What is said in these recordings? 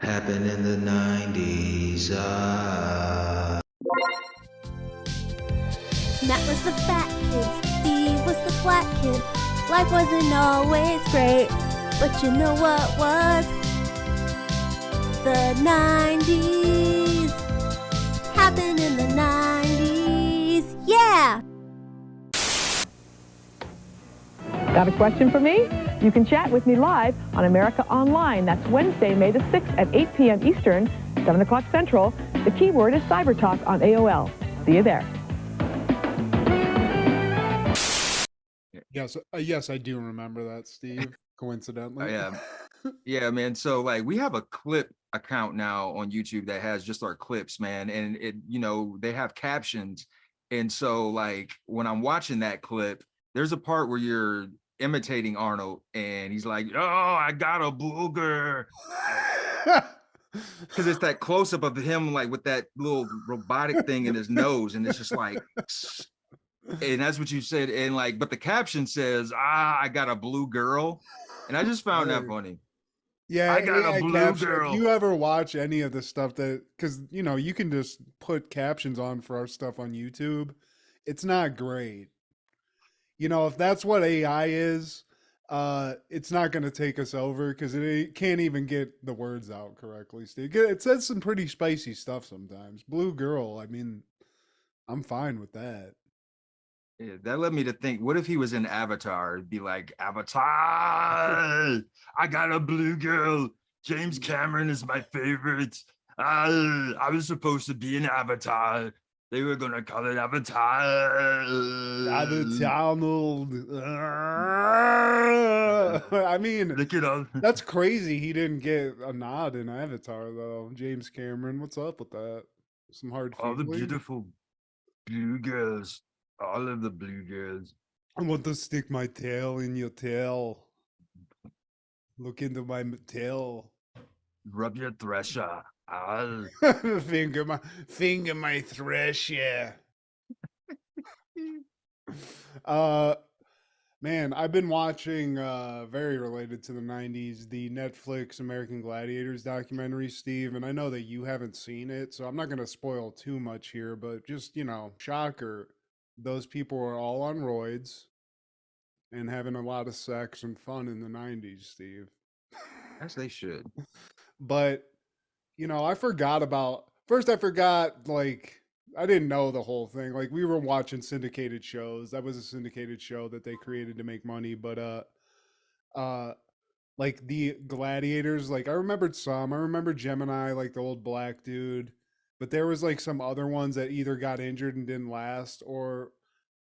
Happened in the 90s. Matt was the fat kid, Steve was the black kid. Life wasn't always great, but you know what was? The 90s. Happened in the 90s. Yeah! Got a question for me? You can chat with me live on America Online. That's Wednesday, May the 6th at 8 p.m. Eastern, 7 o'clock Central. The keyword is Cyber Talk on AOL. See you there. Yes, I do remember that, Steve. Coincidentally. Yeah, man. So like we have a clip account now on YouTube that has just our clips, man. And they have captions. And so like when I'm watching that clip, there's a part where you're imitating Arnold and he's like, "Oh, I got a booger." Because it's that close-up of him like with that little robotic thing in his nose, and it's just like, and that's what you said. And like, but the caption says, I got a blue girl. And I just found that funny. Yeah, I got a blue girl. If you ever watch any of the stuff because you can just put captions on for our stuff on YouTube, it's not great. If that's what AI is, it's not going to take us over because it can't even get the words out correctly, Steve. It says some pretty spicy stuff sometimes. Blue girl, I mean, I'm fine with that. Yeah, that led me to think, what if he was in Avatar? It'd be like, Avatar, I got a blue girl. James Cameron is my favorite. I was supposed to be an Avatar. They were going to call it Avatar. Arnold. I mean, that's crazy. He didn't get a nod in Avatar, though. James Cameron, what's up with that? Some hard feelings? All the beautiful blue girls. All of the blue girls. I want to stick my tail in your tail. Look into my tail. Rub your thresher. finger my thresher. Man, I've been watching very related to the 90s, the Netflix American Gladiators documentary, Steve, and I know that you haven't seen it, so I'm not going to spoil too much here, but just, shocker, those people are all on roids and having a lot of sex and fun in the 90s, Steve. As they should. But I forgot, like, I didn't know the whole thing. Like, we were watching syndicated shows. That was a syndicated show that they created to make money. But, like, the Gladiators, like, I remembered some. I remember Gemini, like, the old black dude. But there was, like, some other ones that either got injured and didn't last, or,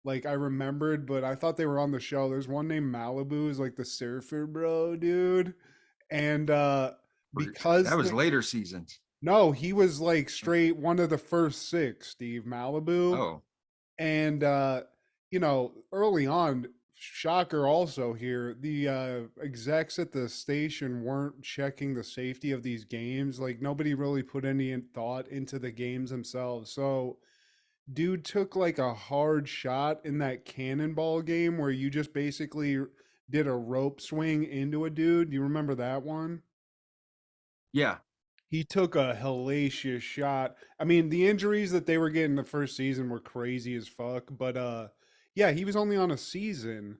like, I remembered, but I thought they were on the show. There's one named Malibu, is like the surfer bro, dude. And, because that was later seasons. No, he was like straight one of the first 6, Steve. Malibu. Oh. And early on, shocker also here, the execs at the station weren't checking the safety of these games. Like, nobody really put any thought into the games themselves. So dude took like a hard shot in that cannonball game where you just basically did a rope swing into a dude. Do you remember that one? Yeah. He took a hellacious shot. I mean, the injuries that they were getting the first season were crazy as fuck. But yeah, he was only on a season.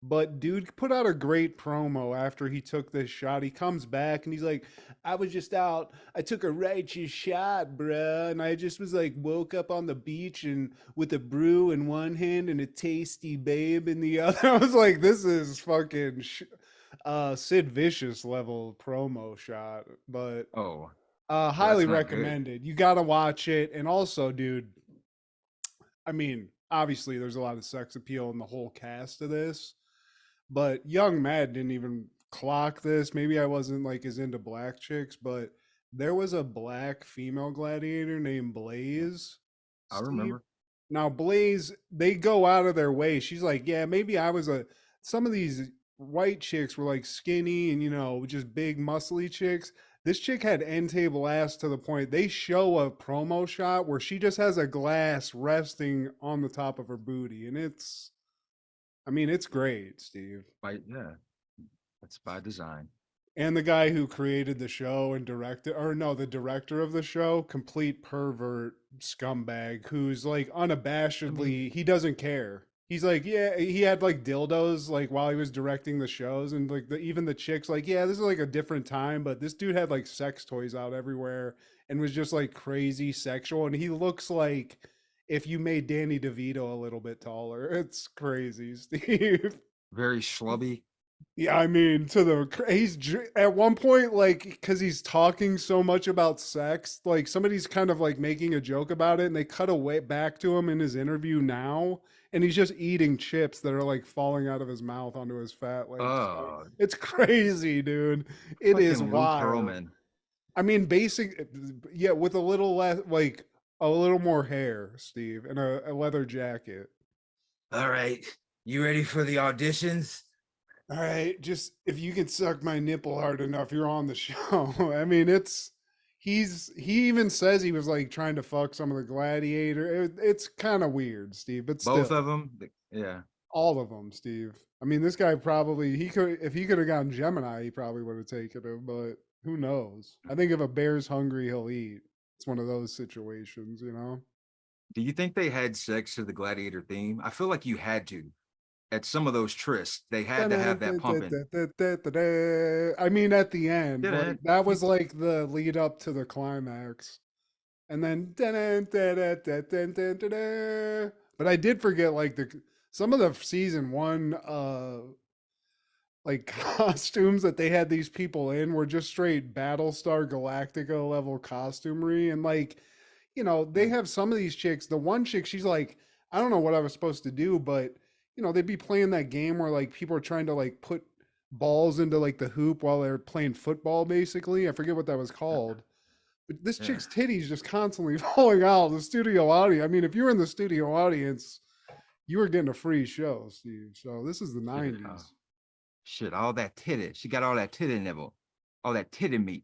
But dude put out a great promo after he took this shot. He comes back and he's like, I was just out. I took a righteous shot, bruh. And I just was like, woke up on the beach and with a brew in one hand and a tasty babe in the other. I was like, this is fucking Sid Vicious level promo shot. But highly recommended. You got to watch it. And also, dude, I mean, obviously there's a lot of sex appeal in the whole cast of this. But young Mad didn't even clock this. Maybe I wasn't like as into black chicks, but there was a black female gladiator named Blaze. I remember. Now Blaze, they go out of their way. She's like, yeah, maybe I was some of these white chicks were like skinny and just big muscly chicks. This chick had end table ass to the point they show a promo shot where she just has a glass resting on the top of her booty, and it's great, Steve. Yeah, that's by design. And the guy who created the show and directed, or no, the director of the show, complete pervert scumbag who's like unabashedly, he doesn't care. He's like, yeah, he had like dildos like while he was directing the shows, and like even the chicks like, yeah, this is like a different time, but this dude had like sex toys out everywhere and was just like crazy sexual, and he looks like if you made Danny DeVito a little bit taller. It's crazy, Steve. Very schlubby. Yeah, I mean, at one point, like, because he's talking so much about sex, like somebody's kind of like making a joke about it, and they cut away back to him in his interview now, and he's just eating chips that are like falling out of his mouth onto his fat legs. Oh, It's crazy, dude. It is fucking Luke wild. Perlman. I mean, yeah, with a little less, like a little more hair, Steve, and a leather jacket. All right, you ready for the auditions? All right, just if you can suck my nipple hard enough, you're on the show. I mean, he even says he was like trying to fuck some of the gladiator. It's kind of weird, Steve, but still, Both of them, yeah. all of them, Steve. I mean, this guy probably if he could have gotten Gemini, he probably would have taken him, but who knows? I think if a bear's hungry, he'll eat. It's one of those situations, you know. Do you think they had sex to the gladiator theme? I feel like you had to. At some of those trysts, they had to have that pumping. I mean, at the end, like, that was like the lead up to the climax, and then. But I did forget like some of the season one like costumes that they had these people in were just straight Battlestar Galactica level costumery, and like, you know, they have some of these chicks. The one chick, she's like, I don't know what I was supposed to do, but you know, they'd be playing that game where like people are trying to like put balls into like the hoop while they're playing football, basically. I forget what that was called. But this chick's titties just constantly falling out of the studio audience. I mean, if you were in the studio audience, you were getting a free show, Steve. So this is the 90s. Shit, all that titty. She got all that titty nibble, all that titty meat.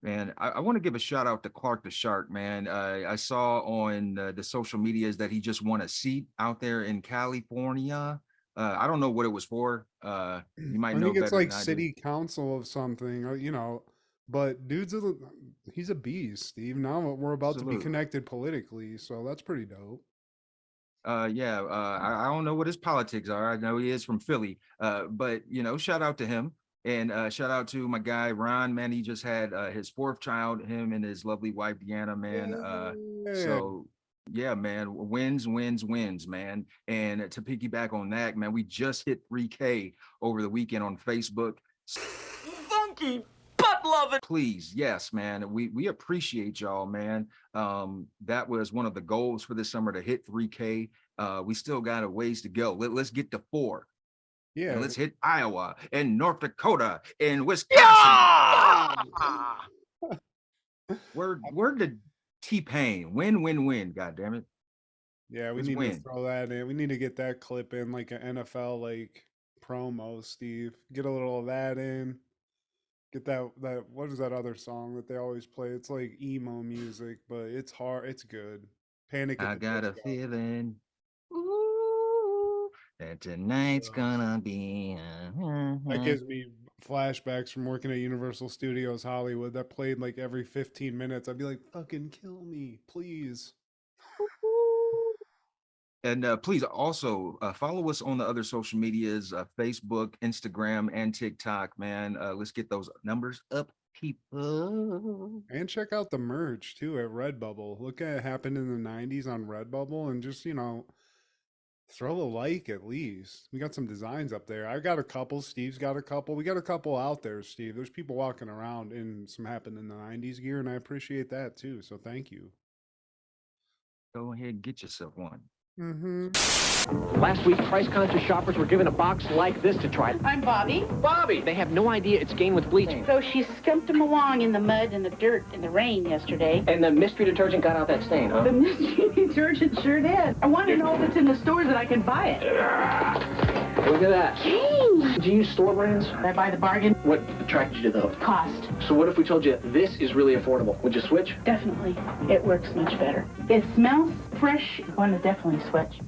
Man, I want to give a shout out to Clark the Shark, man. I saw on the social medias that he just won a seat out there in California. I don't know what it was for. You might know. I think it's better like than I do. city council of something, or, you know. But he's a beast, Steve. Now we're about to be connected politically, so that's pretty dope. I don't know what his politics are. I know he is from Philly. But you know, shout out to him. And shout out to my guy Ron, man. He just had his fourth child, him and his lovely wife Deanna, man. So yeah, man, wins, man. And to piggyback on that, man, we just hit 3K over the weekend on Facebook. Funky butt loving. Please, yes, man. We appreciate y'all, man. That was one of the goals for this summer, to hit 3K. We still got a ways to go. Let's get to 4. Yeah, and let's hit Iowa and North Dakota and Wisconsin. Yeah! Word to T-Pain. Win. God damn it. Yeah, we need to throw that in. We need to get that clip in, like an NFL like promo, Steve. Get a little of that in. Get that what is that other song that they always play? It's like emo music, but it's hard. It's good. Panic at the I got a Disco. feeling. That tonight's gonna be. That gives me flashbacks from working at Universal Studios Hollywood. That played like every 15 minutes. I'd be like, "Fucking kill me, please." And please also follow us on the other social medias: Facebook, Instagram, and TikTok. Man, let's get those numbers up, people. And check out the merch too at Redbubble. Look at it happened in the 90s on Redbubble, and just, you know, throw a like at least. We got some designs up there. I got a couple. Steve's got a couple. We got a couple out there, Steve. There's people walking around in some happened in the 90s gear, and I appreciate that too. So thank you. Go ahead and get yourself one. Last week, price-conscious shoppers were given a box like this to try. I'm Bobby. Bobby! They have no idea it's gained with bleaching. So she skunked them along in the mud and the dirt and the rain yesterday. And the mystery detergent got out that stain, huh? The mystery detergent sure did. I want to know if it's in the stores that I can buy it. Look at that. Change. Do you use store brands? I buy the bargain. What attracted you to those? Cost. So what if we told you this is really affordable? Would you switch? Definitely. It works much better. It smells fresh. I want to definitely switch.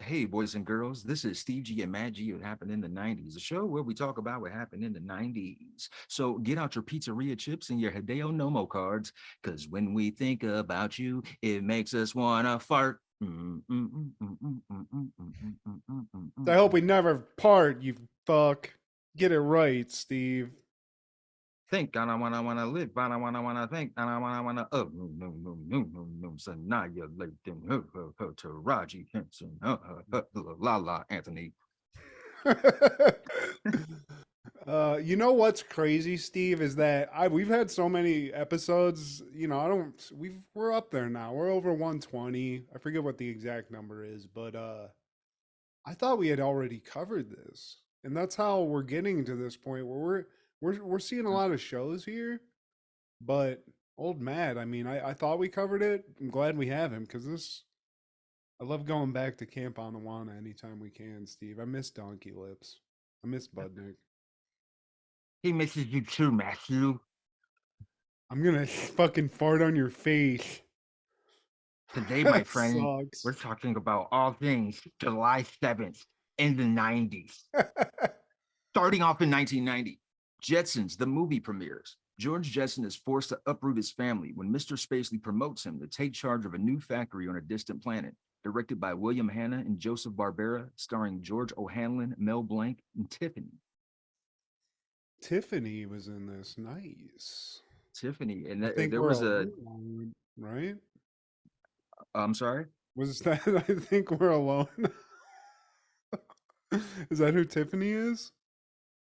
Hey, boys and girls, this is Steve G and Matt G. What happened in the 90s, a show where we talk about what happened in the 90s. So get out your pizzeria chips and your Hideo Nomo cards, because when we think about you, it makes us want to fart. I hope we never part, you fuck. Get it right, Steve. Think, and I wanna live, and I wanna think, and I wanna no. So now you're late, to Raji Henson, la la, Anthony. You know what's crazy, Steve, is that we've had so many episodes. You know, we're up there now. We're over 120. I forget what the exact number is, but I thought we had already covered this, and that's how we're getting to this point where we're seeing a lot of shows here. But old Matt, I mean, I thought we covered it. I'm glad we have him because this. I love going back to Camp Anawanna anytime we can, Steve. I miss Donkey Lips. I miss Budnick. He misses you too, Matthew. I'm gonna fucking fart on your face. Today, my That friend, sucks. we're talking about all things July 7th in the 90s. Starting off in 1990, Jetsons, the movie premieres. George Jetson is forced to uproot his family when Mr. Spacely promotes him to take charge of a new factory on a distant planet. Directed by William Hanna and Joseph Barbera, starring George O'Hanlon, Mel Blanc, and Tiffany. Tiffany was in this. Nice. Tiffany, and I think there we're was alone, right? I'm sorry? Was that I think we're alone? Is that who Tiffany is?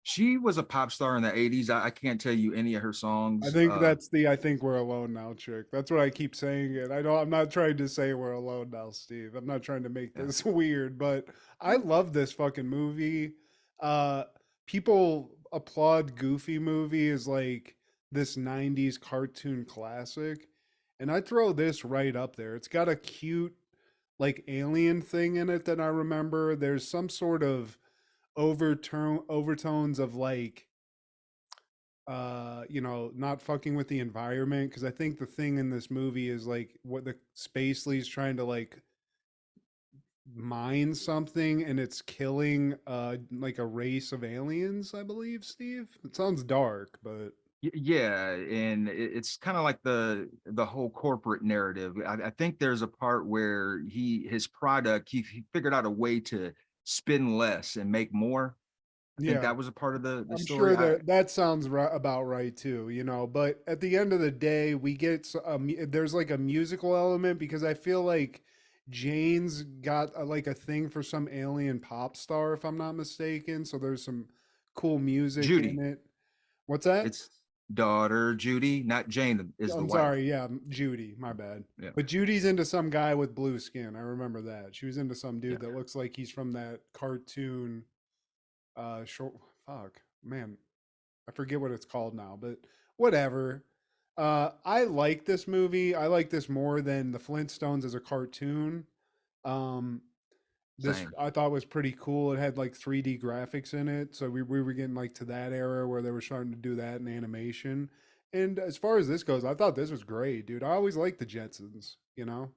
She was a pop star in the 80s. I can't tell you any of her songs. I think that's the I think we're alone now trick. That's what I keep saying it. I'm not trying to say we're alone now, Steve. I'm not trying to make this weird, but I love this fucking movie. People applaud Goofy movie as like this 90s cartoon classic, and I throw this right up there. It's got a cute like alien thing in it that I remember. There's some sort of overtones of like you know, not fucking with the environment, because I think the thing in this movie is like what the Spacely's trying to like mine something and it's killing like a race of aliens, I believe, Steve. It sounds dark, but Yeah, and it's kind of like the whole corporate narrative. I think there's a part where his product, he figured out a way to spend less and make more. I think yeah. that was a part of the I'm story. sure that sounds about right too, you know. But at the end of the day, we get there's like a musical element because I feel like Jane's got like a thing for some alien pop star, if I'm not mistaken. So there's some cool music Judy. in it. What's that? It's daughter Judy, not Jane is the I'm wife. sorry, yeah, Judy. My bad. Yeah. But Judy's into some guy with blue skin. I remember that. She was into some dude Yeah. that looks like he's from that cartoon. Short. Fuck, man, I forget what it's called now, but whatever. I like this movie. I like this more than the Flintstones as a cartoon. This Same. I thought was pretty cool. It had like 3D graphics in it, so we were getting like to that era where they were starting to do that in animation. And as far as this goes, I thought this was great, dude. I always liked the Jetsons, you know.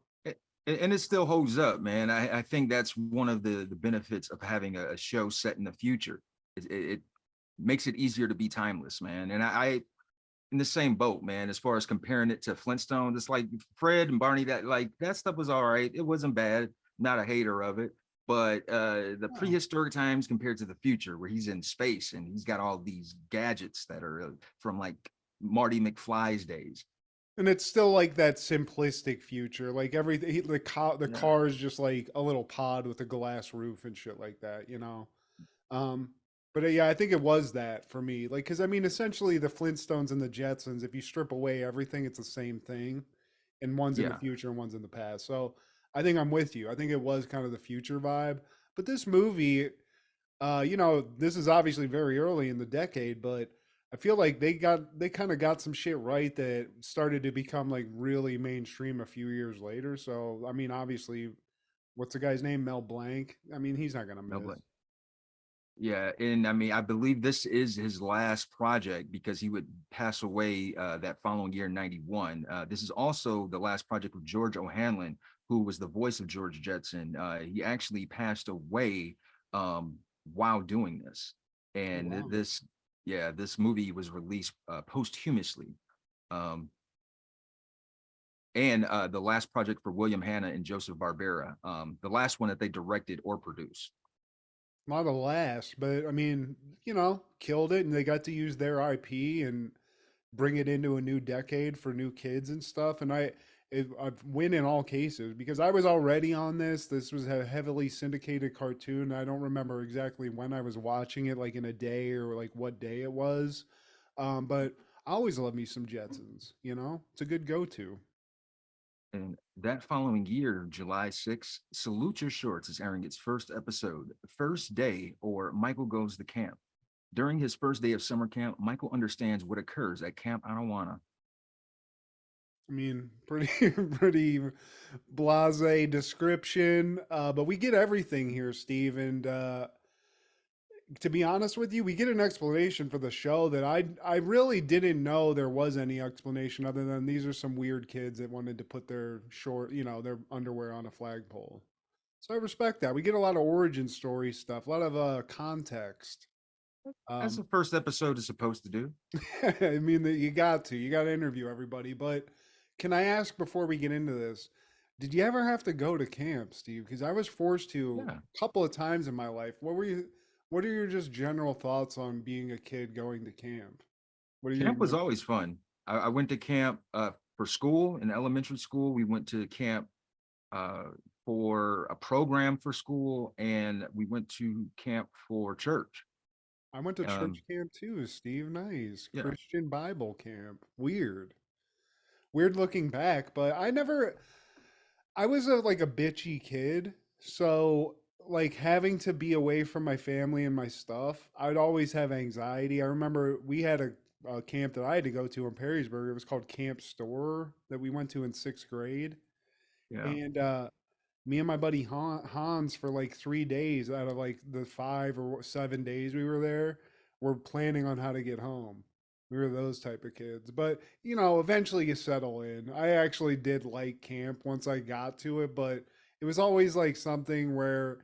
And it still holds up, man. I think that's one of the benefits of having a show set in the future. It makes it easier to be timeless, man. And I in the same boat, man. As far as comparing it to Flintstones, it's like Fred and Barney. That stuff was all right. It wasn't bad. Not a hater of it. But the prehistoric times compared to the future, where he's in space and he's got all these gadgets that are from like Marty McFly's days. And it's still like that simplistic future. Like everything, the car is just like a little pod with a glass roof and shit like that, you know. But yeah, I think it was that for me. Like, because I mean, essentially, the Flintstones and the Jetsons, if you strip away everything, it's the same thing, and one's in the future and one's in the past. So I think I'm with you. I think it was kind of the future vibe. But this movie, you know, this is obviously very early in the decade, but I feel like they kind of got some shit right that started to become like really mainstream a few years later. So I mean, obviously, what's the guy's name? Mel Blanc. I mean, he's not gonna miss. Yeah, and I mean, I believe this is his last project because he would pass away that following year in '91. This is also the last project with George O'Hanlon, who was the voice of George Jetson, he actually passed away while doing this. And Wow. this movie was released posthumously. Um, and the last project for William Hanna and Joseph Barbera, the last one that they directed or produced. Not a last, but I mean, killed it, and they got to use their IP and bring it into a new decade for new kids and stuff. And I win in all cases because I was already on this. This was a heavily syndicated cartoon. I don't remember exactly when I was watching it, like in a day or like what day it was. But I always love me some Jetsons. It's a good go-to. And that following year, July 6th, Salute Your Shorts is airing its first episode, First Day, or Michael Goes to Camp. During his first day of summer camp, Michael understands what occurs at Camp Anawanna. I mean, pretty blase description, but we get everything here, Steve. And to be honest with you, we get an explanation for the show that I really didn't know there was any explanation other than these are some weird kids that wanted to put their their underwear on a flagpole. So I respect that. We get a lot of origin story stuff, a lot of context. That's the first episode is supposed to do. I mean, that you got to interview everybody. But can I ask before we get into this? Did you ever have to go to camp, Steve? Because I was forced to Yeah. a couple of times in my life. What are your just general thoughts on being a kid going to camp? What are your Camp was always fun. I went to camp for school in elementary school. We went to camp for a program for school, and we went to camp for church. I went to church Um, camp too, Steve. Nice. yeah, Christian Bible camp. Weird. Weird looking back, but I was like a bitchy kid, so like having to be away from my family and my stuff, I'd always have anxiety. I remember we had a camp that I had to go to in Perrysburg. It was called Camp Store that we went to in sixth grade, yeah. and me and my buddy Hans for like 3 days out of like the 5 or 7 days we were there, were planning on how to get home. We were those type of kids, but eventually you settle in. I actually did like camp once I got to it, but it was always like something where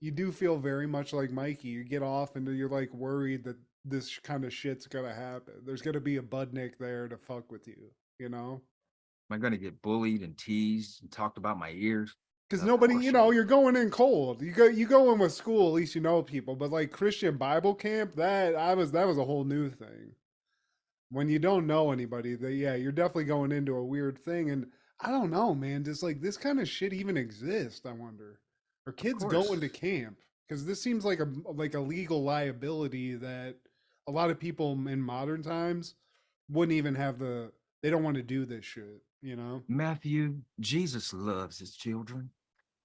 you do feel very much like Mikey. You get off and you're like worried that this kind of shit's gonna happen. There's gonna be a budnick there to fuck with you, you know? Am I going to get bullied and teased and talked about my ears? Because Of nobody, course you will. you're going in cold. You go in with school, at least you know people. But like Christian Bible camp, that was a whole new thing. When you don't know anybody, yeah, you're definitely going into a weird thing. And I don't know, man. Does like this kind of shit even exist? I wonder. Are Of kids course. going to camp? Because this seems like a legal liability that a lot of people in modern times wouldn't even have the. They don't want to do this shit. You know. Matthew, Jesus loves his children.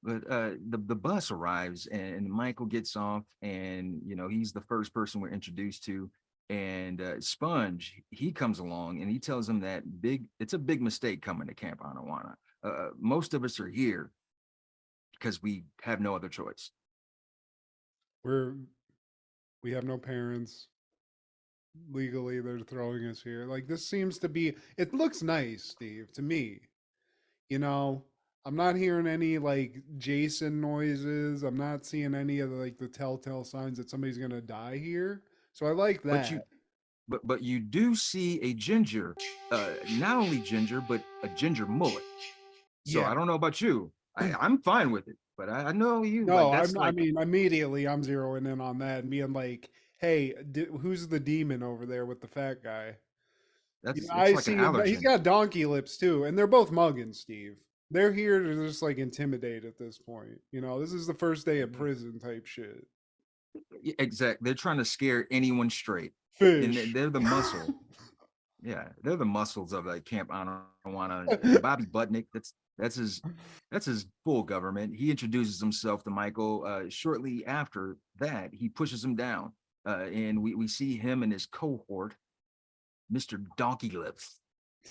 But the bus arrives and Michael gets off, and he's the first person we're introduced to. And Sponge, he comes along and he tells him that it's a big mistake coming to Camp Anawanna. Most of us are here because we have no other choice. We're we have no parents legally. They're throwing us here. Like this seems to be. It looks nice, Steve, to me. You know, I'm not hearing any like Jason noises. I'm not seeing any of the telltale signs that somebody's gonna die here. So I like But that. you but you do see a ginger, not only ginger, but a ginger mullet. So Yeah. I don't know about you. I'm fine with it, but I know you like No, that's I like mean, immediately I'm zeroing in on that and being like, "Hey, who's the demon over there with the fat guy?" it's I like an see him. He's allergen. got donkey lips too, and they're both mugging Steve. They're here to just like intimidate at this point. This is the first day of prison type shit. Yeah, exactly. They're trying to scare anyone straight, and Fish. they're the muscle. Yeah, they're the muscles of like Camp Anawanna. And Bobby Butnick, that's his full government. He introduces himself to Michael. Shortly after that, he pushes him down, and we see him and his cohort, Mr. Donkey Lips.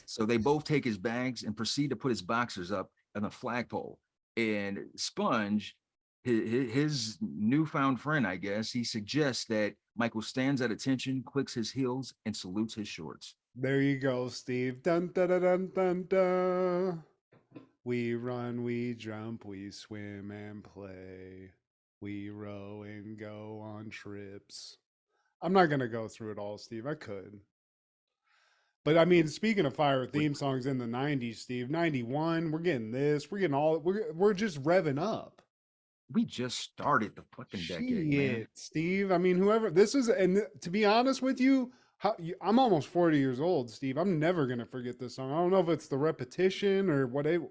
So they both take his bags and proceed to put his boxers up on the flagpole. And Sponge, his newfound friend, I guess, he suggests that Michael stands at attention, clicks his heels, and salutes his shorts. There you go, Steve. Dun dun dun dun dun. Dun. We run, we jump, we swim and play. We row and go on trips. I'm not gonna go through it all, Steve. I could. But I mean, speaking of fire We, theme songs in the '90s, Steve, '91, we're getting this. We're getting all. We're just revving up. we just started the fucking decade, man. Shit, Steve. I mean, whoever this is, and to be honest with you, I'm almost 40 years old, Steve. I'm never gonna forget this song. I don't know if it's the repetition or what it,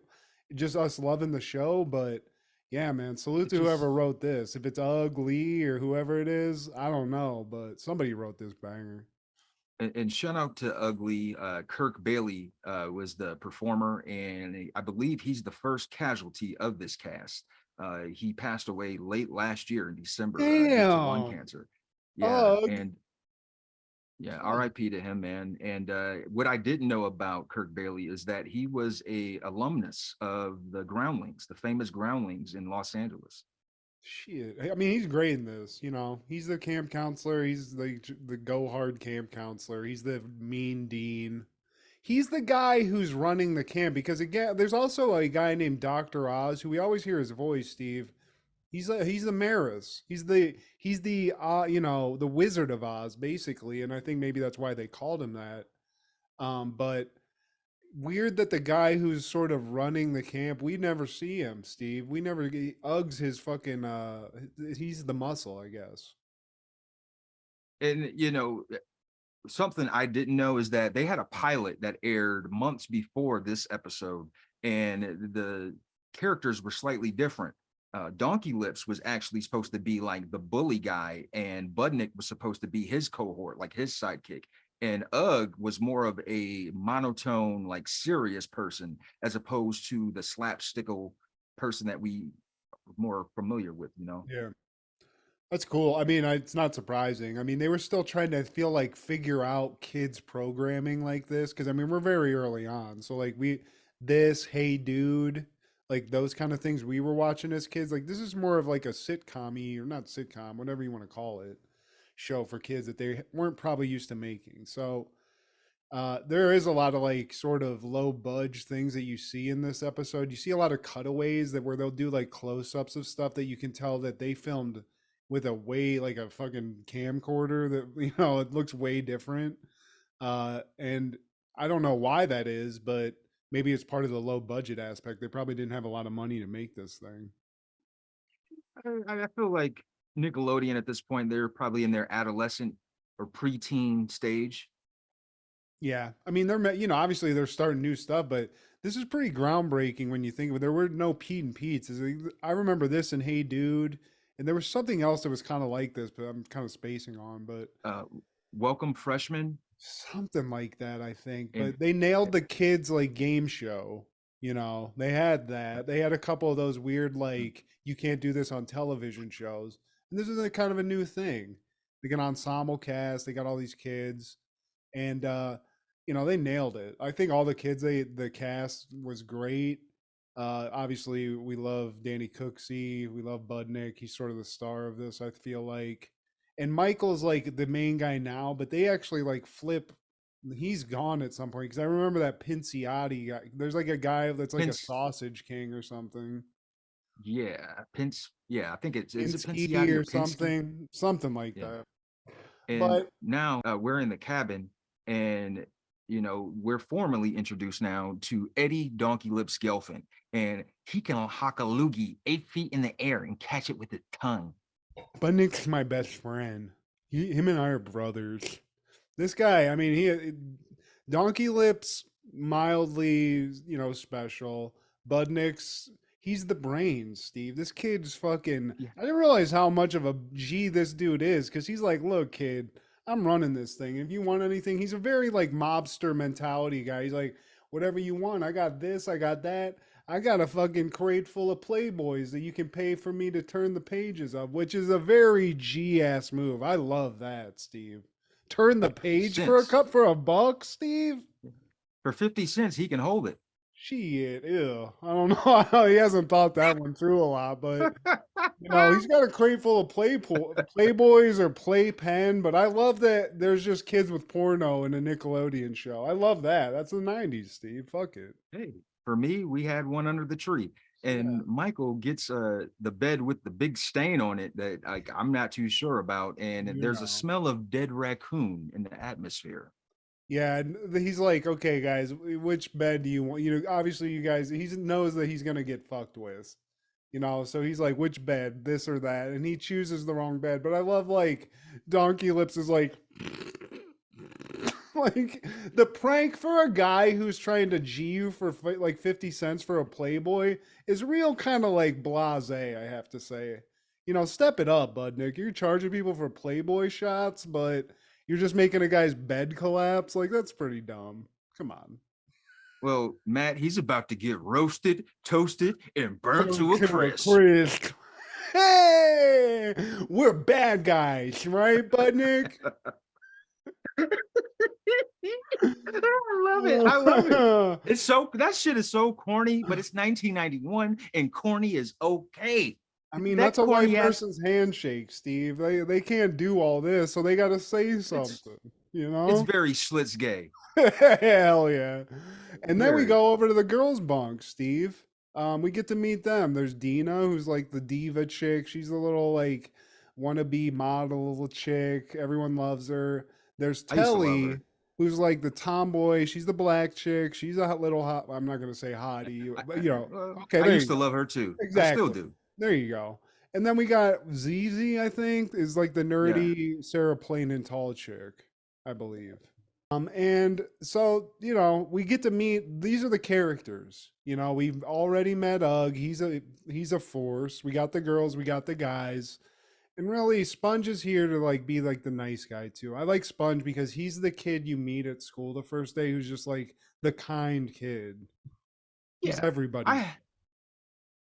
just us loving the show, but yeah, man. Salute It to just whoever wrote this. If it's Ugly or whoever it is, I don't know, but somebody wrote this banger. and shout out to Ugly. Kirk Bailey was the performer, and I believe he's the first casualty of this cast. He passed away late last year in December due to lung Damn. cancer. Yeah, Ugh. and yeah, R.I.P. to him, man. And what I didn't know about Kirk Bailey is that he was a alumnus of the Groundlings, the famous Groundlings in Los Angeles. Shit. I mean, he's great in this. You know, he's the camp counselor. He's the go hard camp counselor. He's the mean dean. He's the guy who's running the camp because again, there's also a guy named Dr. Oz who we always hear his voice, Steve. He's the Maris. He's the the Wizard of Oz basically, and I think maybe that's why they called him that. But weird that the guy who's sort of running the camp, we never see him, Steve. We never Uggs his fucking he's the muscle, I guess. And something I didn't know is that they had a pilot that aired months before this episode, and the characters were slightly different. Donkey Lips was actually supposed to be like the bully guy, and Budnick was supposed to be his cohort, like his sidekick. And Ugg was more of a monotone, like serious person, as opposed to the slapstickle person that we are more familiar with. Yeah. That's cool. I mean, it's not surprising. I mean, they were still trying to feel like figure out kids programming like this because I mean, we're very early on. So like Hey Dude, like those kind of things we were watching as kids. Like this is more of like a sitcom-y or not sitcom, whatever you want to call it, show for kids that they weren't probably used to making. So there is a lot of like sort of low budge things that you see in this episode. You see a lot of cutaways that where they'll do like close ups of stuff that you can tell that they filmed with a way like a fucking camcorder that it looks way different. And I don't know why that is, but maybe it's part of the low budget aspect. They probably didn't have a lot of money to make this thing. I feel like Nickelodeon at this point, they're probably in their adolescent or preteen stage. Yeah, I mean obviously they're starting new stuff, but this is pretty groundbreaking when you think of it. There were no Pete and Pete's. I remember this and Hey Dude, and there was something else that was kind of like this, but I'm kind of spacing on. But Welcome Freshman, something like that, I think. and But they nailed the kids like game show. They had that. They had a couple of those weird like you can't do this on television shows, and this is a kind of a new thing. They got an ensemble cast. They got all these kids, and they nailed it. I think all the kids, the cast was great. Obviously, we love Danny Cooksey. We love Budnick. He's sort of the star of this, I feel like. And Michael's like the main guy now, but they actually like flip. He's gone at some point because I remember that Pinciotti guy. There's like a guy that's like a Pince, sausage king or something. yeah, Pince, yeah, I think is it Pinsky Pinciotti or or Pinsky? something like Yeah. that. And But now we're in the cabin, and we're formally introduced now to Eddie Donkey Lips Gelfin, and he can hock a loogie 8 feet in the air and catch it with his tongue. Nick's my best friend. Him and I are brothers. This guy, I mean, Donkey Lips mildly, special. Budnick's he's the brains, Steve. This kid's fucking. Yeah. I didn't realize how much of a G this dude is because he's like, look, kid, I'm running this thing. If you want anything, he's a very like mobster mentality guy. He's like, whatever you want, I got this, I got that. I got a fucking crate full of Playboys that you can pay for me to turn the pages of, which is a very G ass move. I love that, Steve. Turn the page for a Cents. cup for $1, Steve? For 50 cents, he can hold it. Shit, ew. I don't know how he hasn't thought that one through a lot, but he's got a crate full of Playboys or Playpen, but I love that there's just kids with porno in a Nickelodeon show. I love that. That's the 90s, Steve. Fuck it. Hey, for me, we had one under the tree. And Michael gets the bed with the big stain on it that like I'm not too sure about. And You there's know. a smell of dead raccoon in the atmosphere. Yeah, and he's like, okay, guys, which bed do you want? You know, obviously, you guys, he knows that he's gonna get fucked with, you know. So he's like, which bed, this or that, and he chooses the wrong bed. But I love like Donkey Lips is like, like the prank for a guy who's trying to G you for like 50 cents for a Playboy is real kind of like blasé, I have to say. You know, step it up, bud, Nick. You're charging people for Playboy shots, but you're just making a guy's bed collapse. Like, that's pretty dumb. Come on. Well, Matt, he's about to get roasted, toasted, and burnt to a crisp. Crisp. Hey, we're bad guys, right, bud, Nick? I love it. I love it. It's so that shit is so corny, but it's 1991 and corny is okay. I mean, That that's a white corny ass- person's handshake, Steve. They can't do all this, so they got to say something. You know, It's very Schlitz gay. hell yeah. And then we Very. go over to the girls' bunk, Steve. We get to meet them. There's Dina, who's like the diva chick. She's the little like wannabe model chick. Everyone loves her. There's I used to love Telly, her. who's like the tomboy. She's the black chick. She's a little hot. I'm not gonna say hottie, but you know. Okay, I there used you to go. love her too. Exactly. I still do. There you go. And then we got Zizi, I think, is like the nerdy Sarah Plain and tall chick, I believe. And so, you know, we get to meet these are the characters. You know, we've already met Ugg. He's a force. We got the girls, we got the guys. And really, Sponge is here to like be like the nice guy too. I like Sponge because he's the kid you meet at school the first day who's just like the kind kid. He's Yeah. everybody.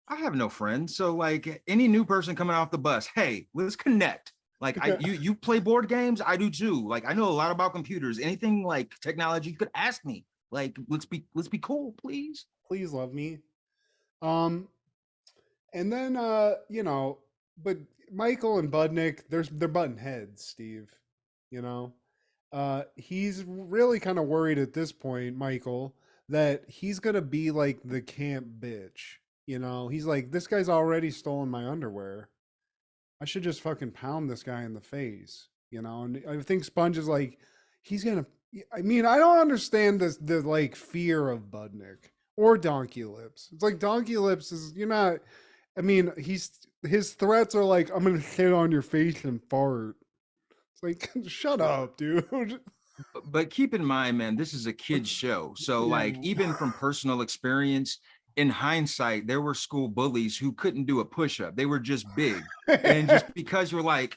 I have no friends. So like any new person coming off the bus, hey, let's connect. Like you play board games, I do too. Like I know a lot about computers. Anything like technology, you could ask me. Like let's be cool, please. Please love me. Um, and then you know, but Michael and Budnick, they're button heads, Steve. You know, he's really kind of worried at this point, Michael, that he's gonna be like the camp bitch. You know, he's like, this guy's already stolen my underwear. I should just fucking pound this guy in the face. You know, and I think Sponge is like, he's gonna. I mean, I don't understand the like fear of Budnick or Donkey Lips. It's like Donkey Lips is you're not. I mean, his threats are like, I'm gonna sit on your face and fart. It's like, shut up, dude. But keep in mind, man, this is a kid's show. So like even from personal experience, in hindsight, there were school bullies who couldn't do a push-up. They were just big. And just because you're like,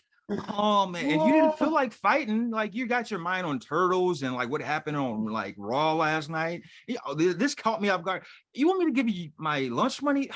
oh man, and you didn't feel like fighting, like you got your mind on turtles and like what happened on like Raw last night. You know, this caught me off guard. You want me to give you my lunch money?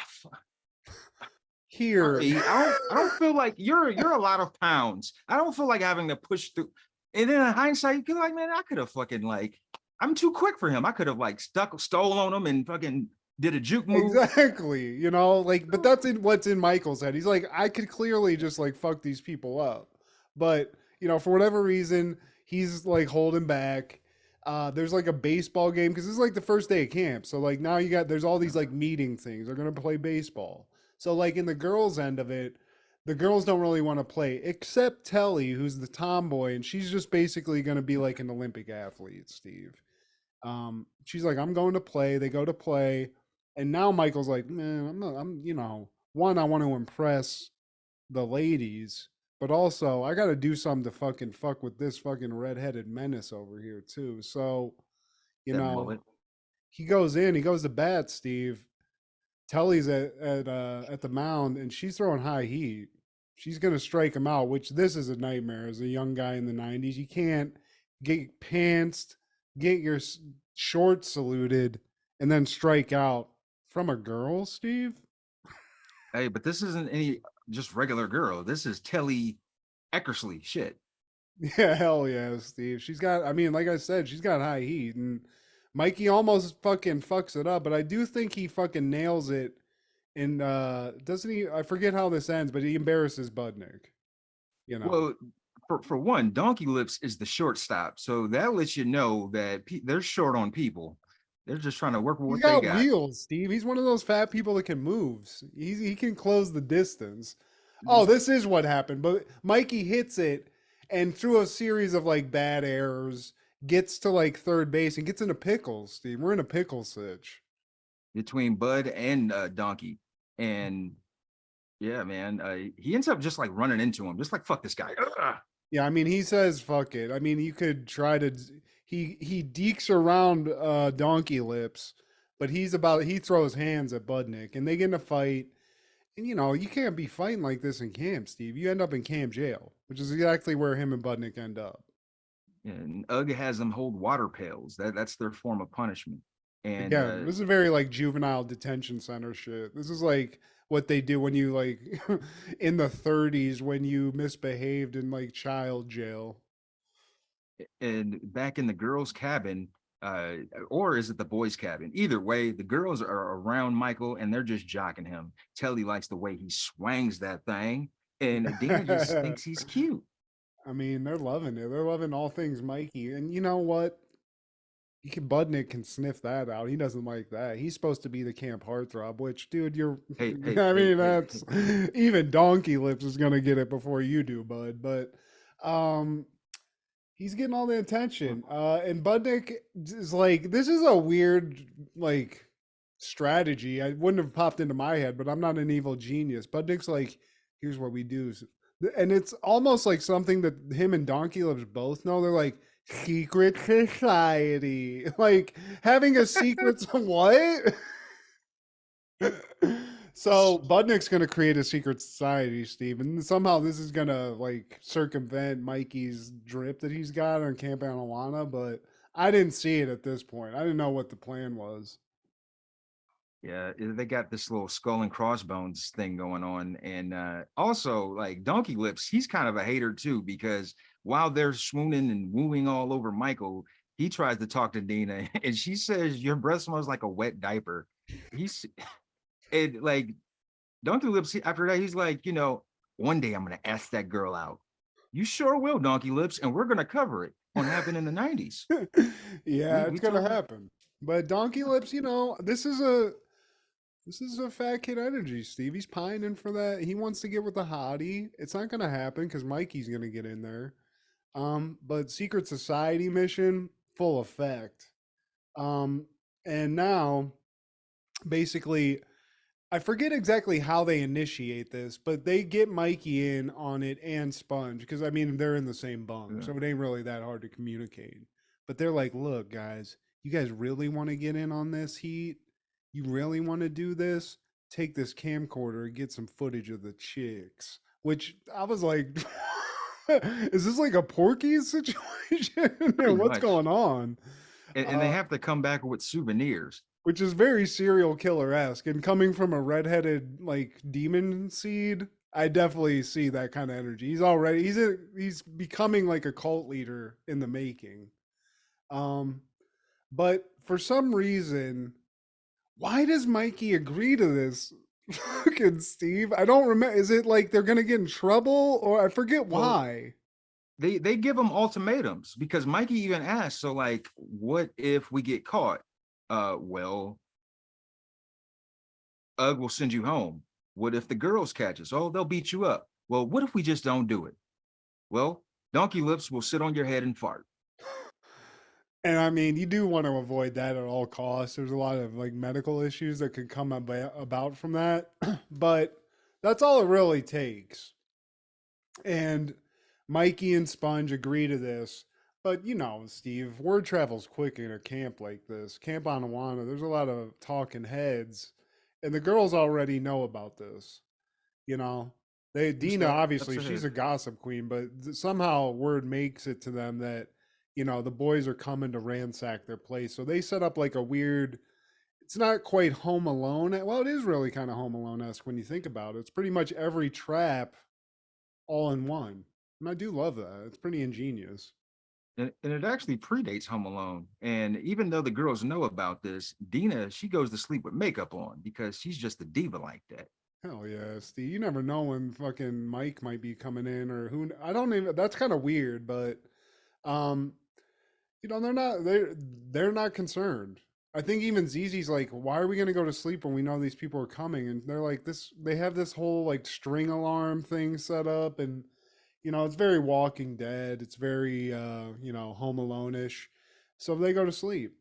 Here, I don't feel like you're a lot of pounds. I don't feel like having to push through. And then in hindsight, you're like, man, I could have fucking like, I'm too quick for him. I could have like stole on him and fucking did a juke move. exactly. You know, like, but that's what's in Michael's head. He's like, I could clearly just like fuck these people up, but you know, for whatever reason, he's like holding back. There's like a baseball game because this is like the first day of camp. So like now there's all these like meeting things. They're gonna play baseball. So like in the girls' end of it, the girls don't really want to play except Telly, who's the tomboy, and she's just basically gonna be like an Olympic athlete, Steve. She's like, I'm going to play. They go to play. And now Michael's like, man, you know, one, I want to impress the ladies, but also I got to do something to fucking fuck with this fucking redheaded menace over here too. So, you That know, mullet. he goes to bat, Steve. Telly's at the mound and she's throwing high heat. She's gonna strike him out, which this is a nightmare as a young guy in the 90s. You can't get pantsed, get your shorts saluted, and then strike out from a girl, Steve. Hey, but this isn't any just regular girl. This is Telly Eckersley shit. Yeah, hell yeah, Steve. She's got, I mean, like I said, she's got high heat, and Mikey almost fucking fucks it up, but I do think he fucking nails it. And doesn't he? I forget how this ends, but he embarrasses Budnick. You know. Well, for one, Donkey Lips is the shortstop, so that lets you know that they're short on people. They're just trying to work with He's what they got got. wheels, Steve. He's one of those fat people that can move. He can close the distance. Oh, Mhm. this is what happened. But Mikey hits it, and through a series of like bad errors, gets to like third base and gets into pickles. Steve, we're in a pickle sitch. Between Bud and Donkey. And yeah, man, he ends up just like running into him, just like fuck this guy. Ugh. Yeah, I mean, he says fuck it. I mean, you could try to. He dekes around Donkey Lips, but he throws hands at Budnick, and they get in a fight. And you know, you can't be fighting like this in camp, Steve. You end up in camp jail, which is exactly where him and Budnick end up. And Ugg has them hold water pails. That's their form of punishment. And Again, this is very like juvenile detention center shit. This is like what they do when you like in the 30s when you misbehaved in like child jail. back in the girls' cabin, or is it the boys' cabin? Either way, the girls are around Michael and they're just jocking him. Telly likes the way he swangs that thing, and Dina just thinks he's cute. I mean, they're loving it. They're loving all things Mikey. And you know what? Budnick can sniff that out. He doesn't like that. He's supposed to be the camp heartthrob, which, dude, you're. Hey, hey, I hey, mean, hey, that's even Donkey Lips is gonna get it before you do, Bud. But, he's getting all the attention. And Budnick is like, this is a weird like strategy. I wouldn't have popped into my head, but I'm not an evil genius. Budnick's like, here's what we do. And it's almost like something that him and Donkey Lips both know. They're like, secret society. Like having a secret what? So Budnick's gonna create a secret society, Steve, and somehow this is gonna like circumvent Mikey's drip that he's got on Camp Anawanna, but I didn't see it at this point. I didn't know what the plan was. Yeah, they got this little skull and crossbones thing going on. And also, like Donkey Lips, he's kind of a hater too, because while they're swooning and wooing all over Michael, he tries to talk to Dina and she says, your breath smells like a wet diaper. He's it like Donkey Lips, after that, he's like, one day I'm going to ask that girl out. You sure will, Donkey Lips, and we're going to cover it on Happened in the 90s. Yeah, We it's gonna talking. happen. But Donkey Lips, this is a fat kid energy, Steve. He's pining for that. He wants to get with the hottie. It's not gonna happen because Mikey's gonna get in there. But Secret Society mission, full effect. Um, and now basically I forget exactly how they initiate this, but they get Mikey in on it and Sponge because I mean they're in the same bunk, Yeah. so it ain't really that hard to communicate. But they're like, "Look, guys, you guys really want to get in on this heat? You really want to do this? Take this camcorder and get some footage of the chicks." Which I was like, "Is this like a Porky's situation? Pretty What's much. going on?" And they Uh, have to come back with souvenirs. which is very serial killer esque. And coming from a redheaded like demon seed, I definitely see that kind of energy. He's becoming like a cult leader in the making. Um, but for some reason, why does Mikey agree to this? Fucking Steve, I don't remember. Is it like they're gonna get in trouble, or I forget Well, why? they give them ultimatums because Mikey even asked, so like, what if we get caught? Well, Ugg will send you home. What if the girls catch us? Oh, they'll beat you up. Well, what if we just don't do it? Well, Donkey Lips will sit on your head and fart. And I mean, you do want to avoid that at all costs. There's a lot of like medical issues that could come about from that, but that's all it really takes. And Mikey and Sponge agree to this. But you know, Steve, word travels quick in a camp like this. Camp Anawanna, there's a lot of talking heads, and the girls already know about this. You know, Dina Steps obviously she's ahead. a gossip queen, but somehow word makes it to them that the boys are coming to ransack their place. So they set up like a weird. It's not quite Home Alone. Well, it is really kind of Home Alone esque when you think about it. It's pretty much every trap all in one, and I do love that. It's pretty ingenious. And it actually predates Home Alone. And even though the girls know about this, Dina, she goes to sleep with makeup on because she's just a diva like that. Hell yeah, Steve. You never know when fucking Mike might be coming in or who. I don't even. That's kind of weird, but um, they're not concerned. I think even Zizi's like, why are we gonna go to sleep when we know these people are coming? And they're like, they have this whole like string alarm thing set up, and it's very Walking Dead. It's very Home Alone-ish. So they go to sleep.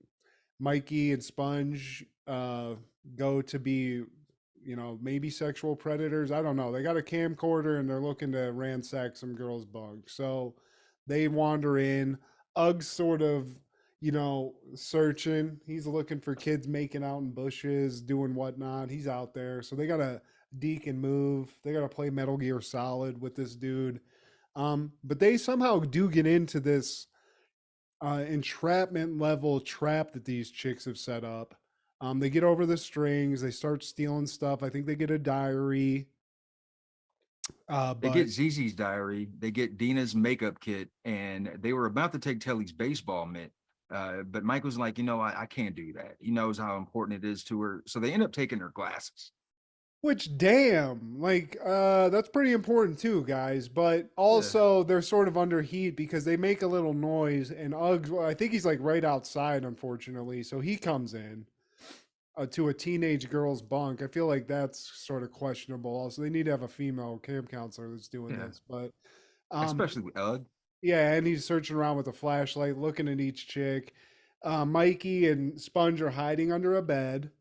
Mikey and Sponge go to be, maybe sexual predators. I don't know. They got a camcorder and they're looking to ransack some girl's bunk. So they wander in. Ugg's sort of, searching. He's looking for kids making out in bushes, doing whatnot. He's out there. So they got to deke and move. They got to play Metal Gear Solid with this dude. But they somehow do get into this entrapment level trap that these chicks have set up. They get over the strings. They start stealing stuff. I think they get a diary. They get ZZ's diary. They get Dina's makeup kit, and they were about to take Telly's baseball mitt. But Mike was like, I can't do that. He knows how important it is to her. So they end up taking her glasses. Which, damn, like, that's pretty important too, guys. But also, they're sort of under heat because they make a little noise, and Uggs, well, I think he's like right outside, unfortunately. So he comes in to a teenage girl's bunk. I feel like that's sort of questionable. Also, they need to have a female camp counselor that's doing this. But especially with Ugg. Yeah, and he's searching around with a flashlight, looking at each chick. Mikey and Sponge are hiding under a bed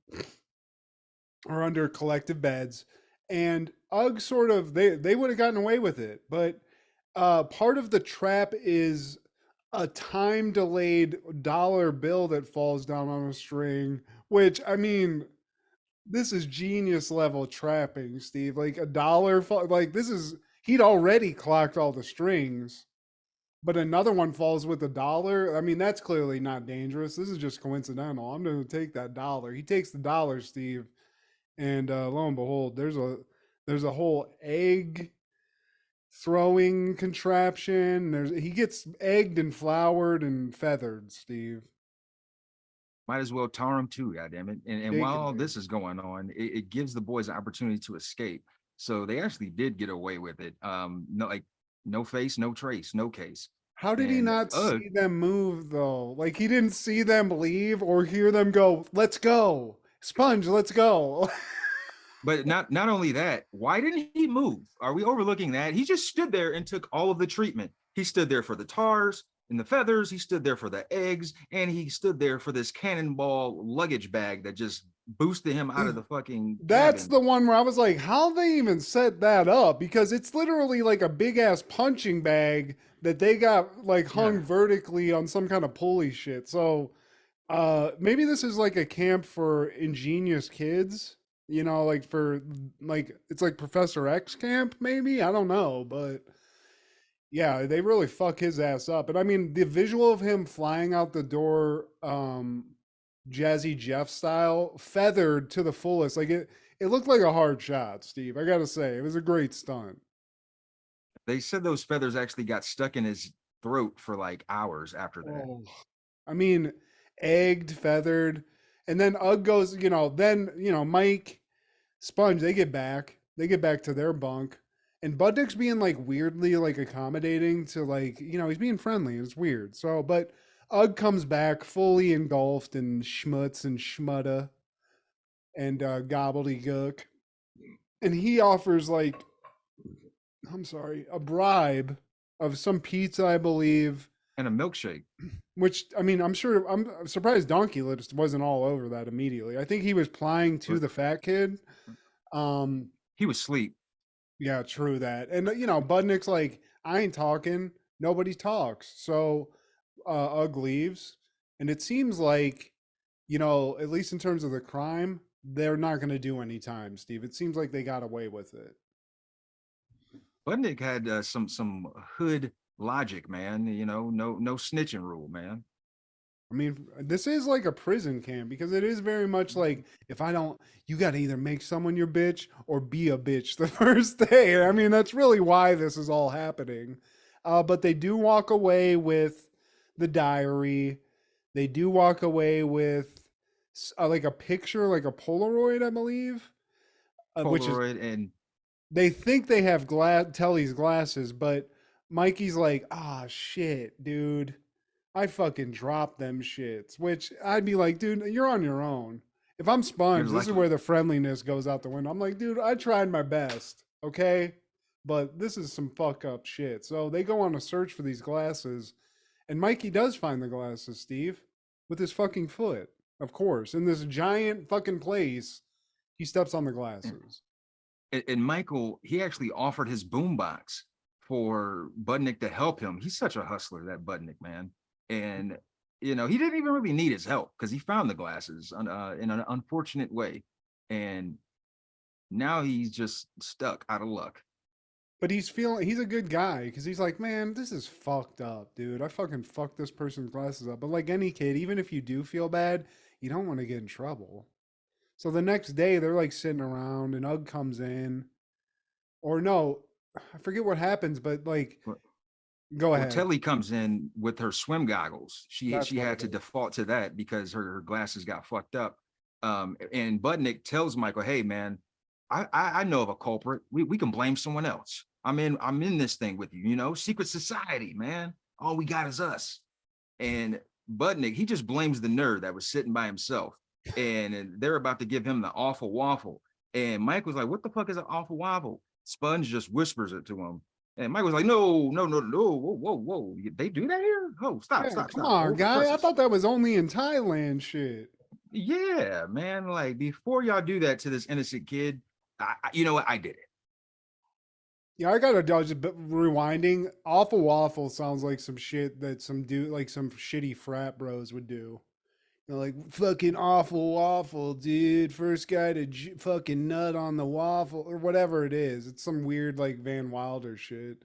or under collective beds, and Ugg sort of they would have gotten away with it, but part of the trap is a time delayed dollar bill that falls down on a string, which, I mean, this is genius level trapping, Steve. Like a dollar, like this is, he'd already clocked all the strings, but another one falls with $1. I mean, that's clearly not dangerous. This is just coincidental. I'm going to take that dollar. He takes the dollar, Steve, and lo and behold, there's a whole egg throwing contraption. He gets egged and floured and feathered, Steve. Might as well tar him too, goddammit. And while all this is going on, it gives the boys an opportunity to escape. So they actually did get away with it. No face, no trace, no case. How did he not see them move though? Like he didn't see them leave or hear them go, "Let's go, Sponge, let's go." But not only that, why didn't he move? Are we overlooking that? He just stood there and took all of the treatment. He stood there for the tars and the feathers. He stood there for the eggs, and he stood there for this cannonball luggage bag that just boosted him out of the fucking That's cabin. the one where I was like, how they even set that up? Because it's literally like a big ass punching bag that they got like hung vertically on some kind of pulley shit. So maybe this is like a camp for ingenious kids, like for like it's like Professor X camp, maybe. I don't know, but yeah, they really fuck his ass up. And I mean, the visual of him flying out the door, Jazzy Jeff style, feathered to the fullest, like it looked like a hard shot, Steve. I gotta say, it was a great stunt. They said those feathers actually got stuck in his throat for like hours after that. Oh, I mean, egged, feathered, and then Ugg goes, Mike, Sponge, they get back to their bunk, and Budnick's being like weirdly like accommodating to like, he's being friendly, and it's weird. So, but Ugg comes back fully engulfed in schmutz and schmutta and gobbledygook, and he offers like, I'm sorry, a bribe of some pizza, I believe, and a milkshake. Which, I mean, I'm surprised Donkey Lips wasn't all over that immediately. I think he was plying to the fat kid. He was asleep. Yeah, true that. And Budnick's like, I ain't talking. Nobody talks. So Ugg leaves, and it seems like, at least in terms of the crime, they're not going to do any time, Steve. It seems like they got away with it. Budnick had some hood logic, man. No snitching rule, man. I mean, this is like a prison camp because it is very much like, you got to either make someone your bitch or be a bitch the first day. I mean, that's really why this is all happening. But they do walk away with the diary. They do walk away with like a picture, like a Polaroid, I believe. And they think they have Telly's glasses, but Mikey's like, shit, dude. I fucking drop them shits, which I'd be like, dude, you're on your own. If I'm Sponge, You're this is lucky. where the friendliness goes out the window. I'm like, dude, I tried my best, okay? But this is some fuck up shit. So they go on a search for these glasses, and Mikey does find the glasses, Steve, with his fucking foot, of course. In this giant fucking place, he steps on the glasses. And Michael, he actually offered his boombox for Budnick to help him. He's such a hustler, that Budnick, man. And he didn't even really need his help because he found the glasses in an unfortunate way, and now he's just stuck out of luck. But he's a good guy because he's like, man, this is fucked up, dude. I fucking fucked this person's glasses up. But like any kid, even if you do feel bad, you don't want to get in trouble. So the next day, they're like sitting around, and Ugg comes in, or no, I forget what happens, but like, go Well, ahead. Telly comes in with her swim goggles. She That's what had it to is. default to that because her glasses got fucked up. And Budnick tells Michael, "Hey, man, I know of a culprit. We can blame someone else. I'm in this thing with you. Secret society, man. All we got is us." And Budnick, he just blames the nerd that was sitting by himself, and they're about to give him the awful waffle. And Mike was like, "What the fuck is an awful waffle?" Sponge just whispers it to him. And Mike was like, "No, no, no, no, whoa, whoa, whoa. They do that here? Oh, stop, Yeah, stop, come stop. on, Hold the guy. I presses." thought that was only in Thailand shit. Yeah, man. Like, before y'all do that to this innocent kid, you know what? I did it. Yeah, I gotta just rewinding. Awful waffle sounds like some shit that some dude, like some shitty frat bros would do. Like fucking awful waffle, dude. First guy to fucking nut on the waffle or whatever it is. It's some weird like Van Wilder shit.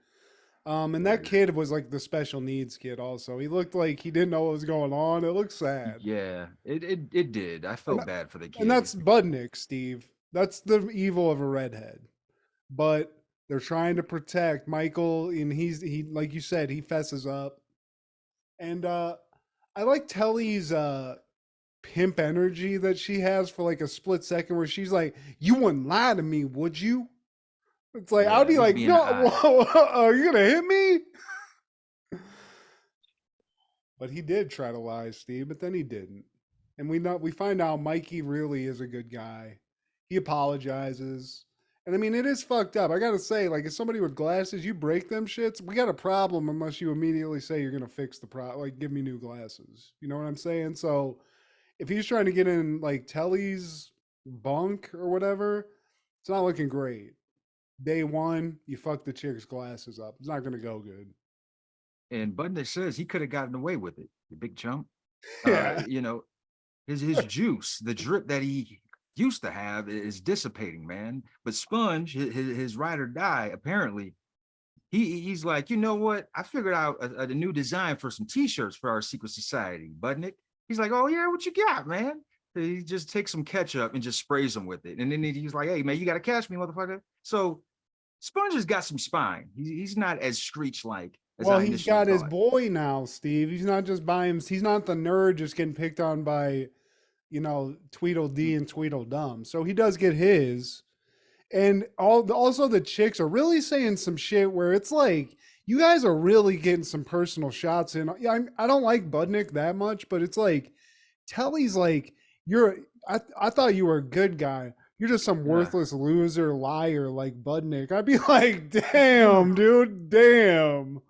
And that kid was like the special needs kid. Also, he looked like he didn't know what was going on. It looked sad. Yeah, it did. I felt And, bad for the and kid. that's Budnick, Steve. That's the evil of a redhead. But they're trying to protect Michael, and he like you said, he fesses up. And I like Telly's pimp energy that she has for like a split second where she's like, "You wouldn't lie to me, would you?" It's like Yeah, I'd be look like, me in the "No, eye. whoa, are you gonna hit me?" But he did try to lie, Steve, but then he didn't. And we find out Mikey really is a good guy. He apologizes. And I mean, it is fucked up. I gotta say, like, if somebody with glasses, you break them shits, we got a problem unless you immediately say you're gonna fix the problem. Like, give me new glasses. You know what I'm saying? So if he's trying to get in like Telly's bunk or whatever, it's not looking great. Day one, you fuck the chick's glasses up. It's not gonna go good. And Budnick says he could have gotten away with it, the big chump. Yeah. His juice, the drip that he used to have is dissipating, man. But Sponge, his ride or die, apparently, he's like, you know what? I figured out a new design for some t-shirts for our secret society, Budnick. He's like, oh yeah, what you got, man? He just takes some ketchup and just sprays them with it. And then he's like, hey man, you gotta catch me, motherfucker. So Sponge has got some spine. He's not as Screech-like as Well, I he's initially got his thought. boy now, Steve. He's not just by him. He's not the nerd just getting picked on by, Tweedledee and Tweedledum. So he does get his. And also the chicks are really saying some shit where it's like, you guys are really getting some personal shots in. Yeah, I don't like Budnick that much, but it's like, Telly's like, I thought you were a good guy. You're just some Yeah. worthless loser, liar like Budnick. I'd be like, damn, dude, damn.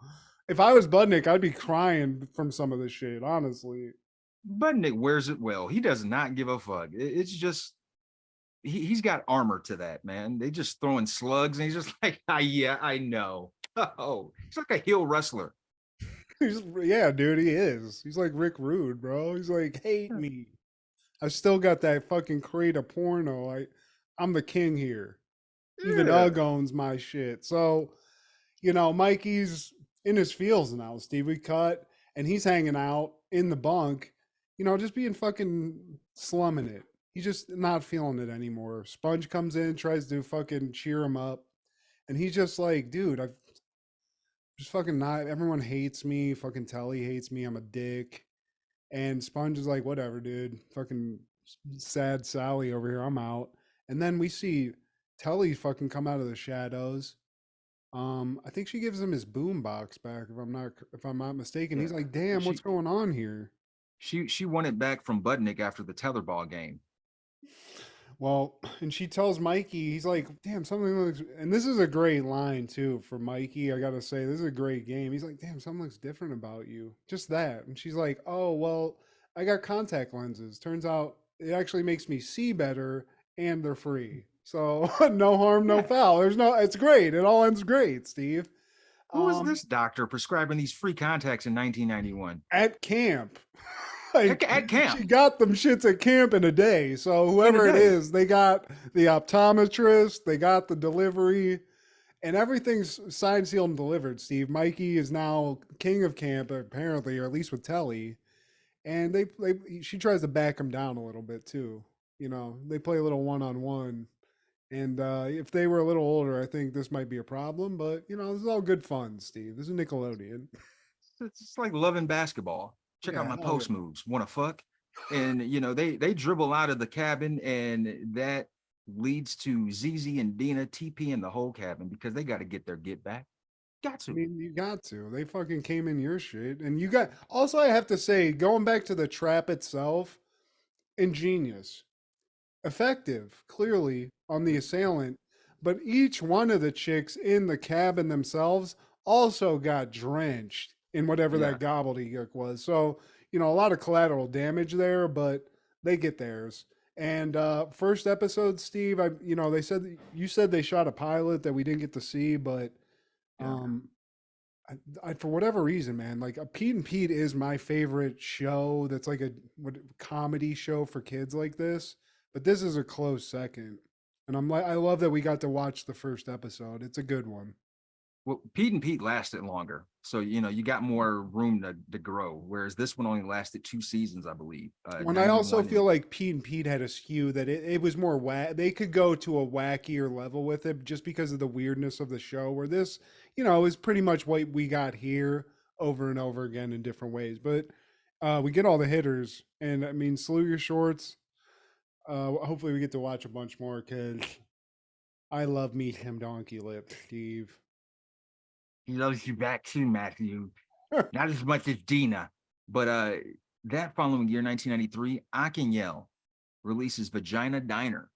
If I was Budnick, I'd be crying from some of this shit, honestly. Budnick wears it well. He does not give a fuck. It's just he's got armor to that, man. They just throwing slugs, and he's just like, ah, yeah, I know. Oh, he's like a heel wrestler. Yeah, dude, he is. He's like Rick Rude, bro. He's like, hate me. I still got that fucking crate of porno. I'm the king here. Even Yeah. Ugg owns my shit. So, Mikey's in his feels now, Steve. We cut, and he's hanging out in the bunk, just being fucking slumming it. He's just not feeling it anymore. Sponge comes in, tries to fucking cheer him up, and he's just like, dude, I've just fucking not. Everyone hates me. Fucking Telly hates me. I'm a dick. And Sponge is like, whatever, dude. Fucking sad Sally over here. I'm out. And then we see Telly fucking come out of the shadows. I think she gives him his boom box back if I'm not mistaken. Yeah. He's like, "Damn, what's She going on here?" she won it back from Budnick after the tetherball game. Well, and she tells Mikey, he's like, "Damn, something looks." And this is a great line too for Mikey. I gotta say, this is a great game. He's like, "Damn, something looks different about you." Just that, and she's like, "Oh, well, I got contact lenses. Turns out it actually makes me see better, and they're free. So no harm, no Yeah. foul. There's no. It's great. It all ends great, Steve." Who is this doctor prescribing these free contacts in 1991? At camp. Like At camp she got them shits at camp in a day. So in a whoever it day. is, they got the optometrist, they got the delivery, and everything's signed, sealed, and delivered. Steve, Mikey is now king of camp, apparently, or at least with Telly. And she tries to back him down a little bit too. You know, they play a little one on one. And if they were a little older, I think this might be a problem. But you know, this is all good fun, Steve. This is Nickelodeon. It's like loving basketball. Check out Yeah, my hell post yeah. moves. Want to fuck? And you know they dribble out of the cabin, and that leads to ZZ and Dina TP in the whole cabin because they got to get their get back. Got I to. mean, you got to. They fucking came in your shit. And you got. Also, I have to say, going back to the trap itself, ingenious, effective, clearly on the assailant. But each one of the chicks in the cabin themselves also got drenched in whatever Yeah. that gobbledygook was. So, you know, a lot of collateral damage there, but they get theirs. And first episode, Steve, they said you said they shot a pilot that we didn't get to see, but Yeah. um, for whatever reason, man, like Pete and Pete is my favorite show. That's like a comedy show for kids like this. But this is a close second, and I love that we got to watch the first episode. It's a good one. Well, Pete and Pete lasted longer, so you know you got more room to grow. Whereas this one only lasted 2 seasons, I believe. When I also 91 feel and like Pete and Pete had a skew that it was more they could go to a wackier level with it just because of the weirdness of the show. Where this, is pretty much what we got here over and over again in different ways. But we get all the hitters, and I mean, salute your shorts. Hopefully, we get to watch a bunch more because I love me him donkey lip, Steve. he loves you back too, Matthew. Not as much as Dina, but that following year, 1993, Yell releases Vagina Diner,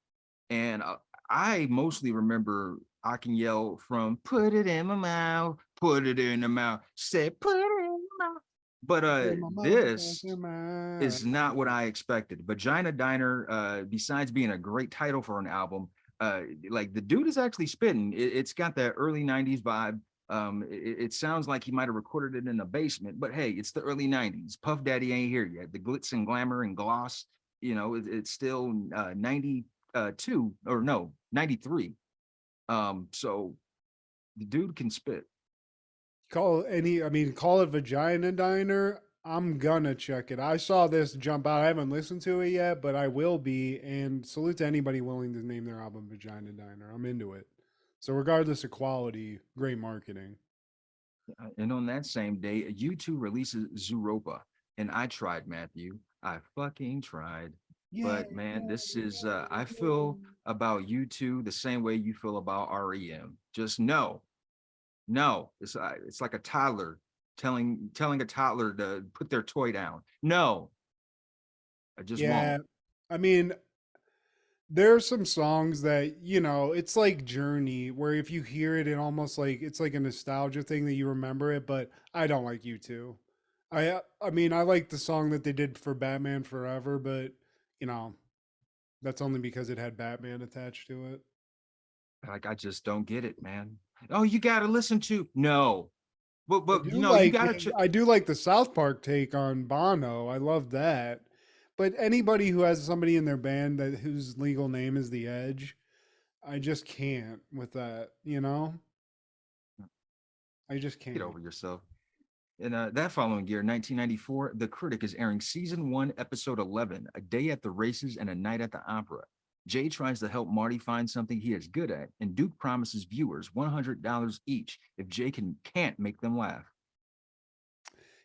and I mostly remember Yell from "Put It in My Mouth, Put It in the Mouth," said "Put It in My Mouth." But In my mouth, this in my is not what I expected. Vagina Diner, besides being a great title for an album, like the dude is actually spitting. It's got that early 90s vibe. It sounds like he might have recorded it in a basement, but hey, it's the early 90s. Puff Daddy ain't here yet. The glitz and glamour and gloss, it's still 92 or no, 93. So the dude can spit. call it Vagina Diner. I'm gonna check it. I saw this jump out. I haven't listened to it yet, but I will be. And salute to anybody willing to name their album Vagina Diner. I'm into it. So regardless of quality, great marketing. And on that same day, U2 releases Zooropa. And I tried, Matthew. I fucking tried. But man, this is I feel about U2 the same way you feel about REM. Just no. No. It's like a toddler telling a toddler to put their toy down. No. I just Yeah, won't. I mean, there's some songs that it's like Journey, where if you hear it, it almost like it's like a nostalgia thing that you remember it. But I don't like you too. I mean, I like the song that they did for Batman Forever, but you know that's only because it had Batman attached to it. Like I just don't get it, man. Oh, you gotta listen to no. But I but do you know, you like gotta I do like the South Park take on Bono. I love that. But anybody who has somebody in their band that whose legal name is The Edge, I just can't with that. I just get can't. over yourself. And that following year, 1994, The Critic is airing season 1, episode 11, A Day at the Races and a Night at the Opera. Jay tries to help Marty find something he is good at, and Duke promises viewers $100 each if Jay can't make them laugh.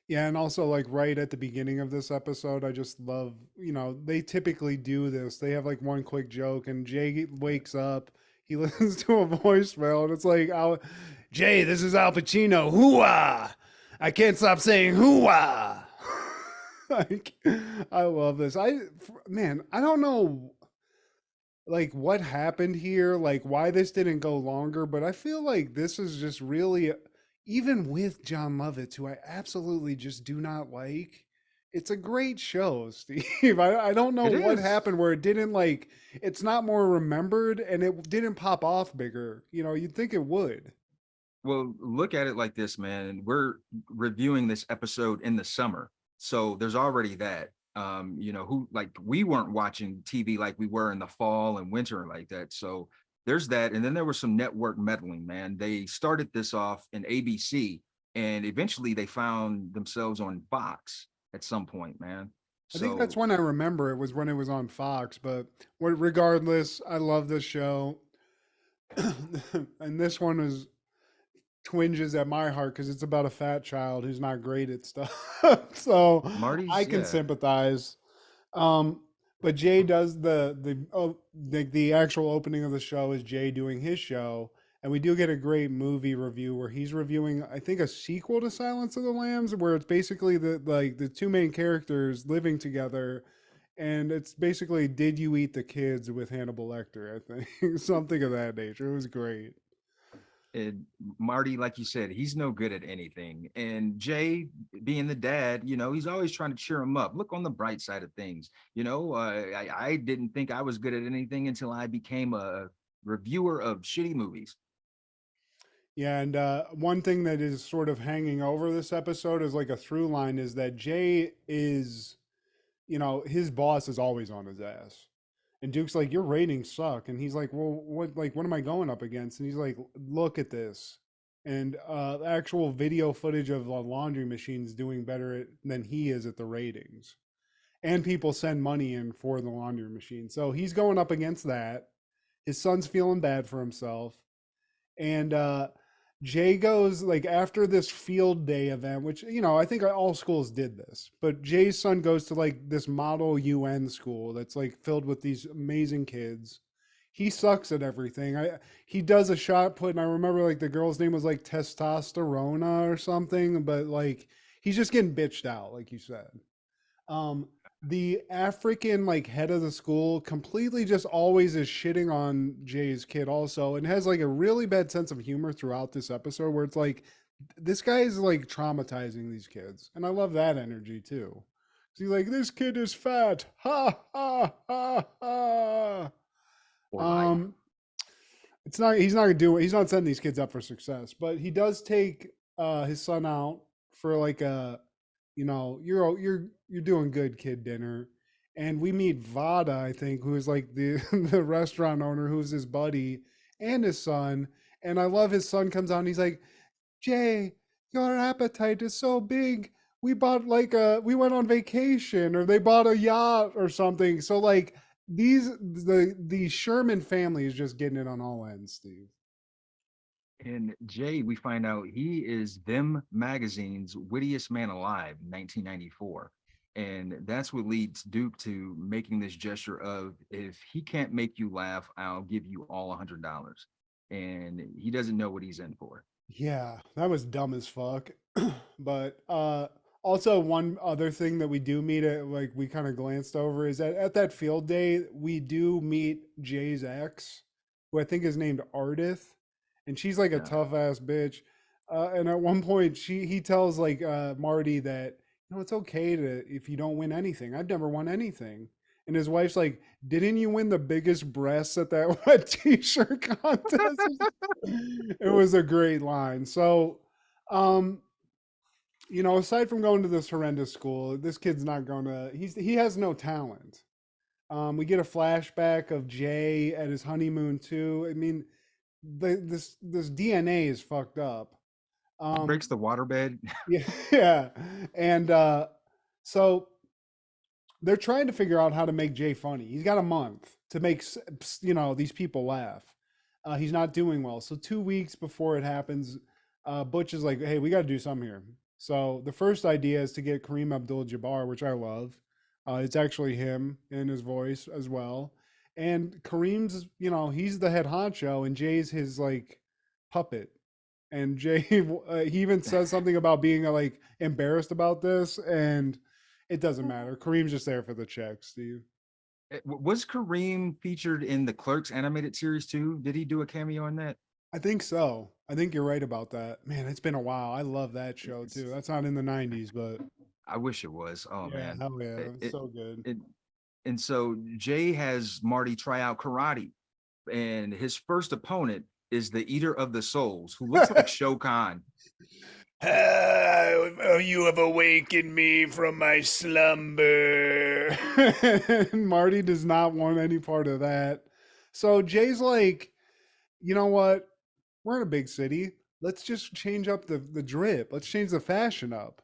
Yeah, and also like right at the beginning of this episode, I just love, they typically do this. They have like one quick joke and Jay wakes up, he listens to a voicemail and it's like Jay, this is Al Pacino. Hooah! I can't stop saying hooah. Like, I love this. Man, I don't know like what happened here, like why this didn't go longer, but I feel like this is just really, even with John Lovitz, who I absolutely just do not like. It's a great show, Steve. I don't know It what is. happened where it didn't like, it's not more remembered and it didn't pop off bigger. You'd think it would. Well, look at it like this, man. We're reviewing this episode in the summer. So there's already that. Who like we weren't watching TV like we were in the fall and winter like that. So there's that. And then there was some network meddling, man. They started this off in ABC and eventually they found themselves on Fox at some point, man. I think that's So when I remember it was when it was on Fox, but regardless, I love this show. And this one is twinges at my heart because it's about a fat child who's not great at stuff. So I Marty's, can yeah. sympathize. Um, but Jay does the actual opening of the show is Jay doing his show, and we do get a great movie review where he's reviewing, I think, a sequel to Silence of the Lambs, where it's basically the two main characters living together, and it's basically Did You Eat the Kids with Hannibal Lecter, I think, something of that nature. It was great. And Marty, like you said, he's no good at anything. And Jay, being the dad, he's always trying to cheer him up. Look on the bright side of things. I didn't think I was good at anything until I became a reviewer of shitty movies. Yeah, and one thing that is sort of hanging over this episode is like a through line is that Jay is, his boss is always on his ass. And Duke's like, your ratings suck. And he's like, well, what am I going up against? And he's like, look at this. And actual video footage of the laundry machines doing better than he is at the ratings. And people send money in for the laundry machine. So he's going up against that. His son's feeling bad for himself. And Jay goes like after this field day event, which I think all schools did this, but Jay's son goes to like this model UN school that's like filled with these amazing kids. He sucks at everything. He does a shot put, and I remember like the girl's name was like Testosterona or something, but like he's just getting bitched out, like you said. Um, the African like head of the school completely just always is shitting on Jay's kid also and has like a really bad sense of humor throughout this episode where it's like this guy is like traumatizing these kids. And I love that energy too. He's like, this kid is fat. Ha ha ha ha. For life. Um he's not setting these kids up for success, but he does take his son out for like a you're doing good kid dinner. And we meet Vada, I think, who is like the the restaurant owner who's his buddy and his son. And I love his son comes out and he's like, Jay, your appetite is so big. We went on vacation or they bought a yacht or something. So like the Sherman family is just getting it on all ends, Steve. And Jay, we find out he is Them Magazine's wittiest man alive in 1994. And that's what leads Duke to making this gesture of, if he can't make you laugh, I'll give you all $100. And he doesn't know what he's in for. Yeah, that was dumb as fuck. But also one other thing that we do meet at like we kind of glanced over is that at that field day we do meet Jay's ex, who I think is named Ardith, and she's like a Yeah. tough ass bitch. And at one point he tells like Marty that it's okay to if you don't win anything. I've never won anything. And his wife's like, didn't you win the biggest breasts at that wet t-shirt contest? It was a great line. So, um, aside from going to this horrendous school, this kid's not going to. He has no talent. We get a flashback of Jay at his honeymoon too. I mean, this DNA is fucked up. He Um, breaks the waterbed. yeah, yeah, and so they're trying to figure out how to make Jay funny. He's got a month to make these people laugh. He's not doing well. So 2 weeks before it happens, Butch is like, "Hey, we got to do something here." So the first idea is to get Kareem Abdul-Jabbar, which I love. It's actually him in his voice as well. And Kareem's, he's the head honcho, and Jay's his like puppet. And Jay, he even says something about being like embarrassed about this, and it doesn't matter. Kareem's just there for the check, Steve. Was Kareem featured in the Clerks animated series too? Did he do a cameo in that? I think so. I think you're right about that. Man, it's been a while. I love that show too. That's not in the '90s, but I wish it was. Oh yeah, man. hell yeah, It, it's it, so good. it and so Jay has Marty try out karate, and his first opponent is the Eater of the Souls, who looks like Shokan. You have awakened me from my slumber. And Marty does not want any part of that. So Jay's like, you know what? We're in a big city. Let's just change up the drip. Let's change the fashion up.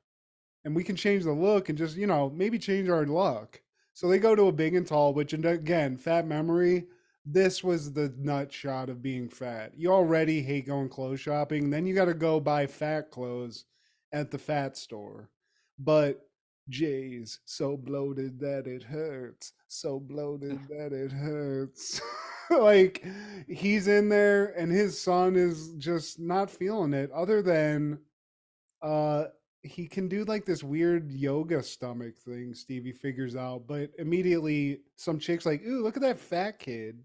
And we can change the look and just, maybe change our luck. So they go to a big and tall, which, and again, fat memory. This was the nut shot of being fat. You already hate going clothes shopping. Then you got to go buy fat clothes at the fat store. But Jay's so bloated that it hurts. So bloated that it hurts. Like he's in there and his son is just not feeling it, other than uh he can do like this weird yoga stomach thing Stevie figures out, but immediately some chick's like, ooh, look at that fat kid.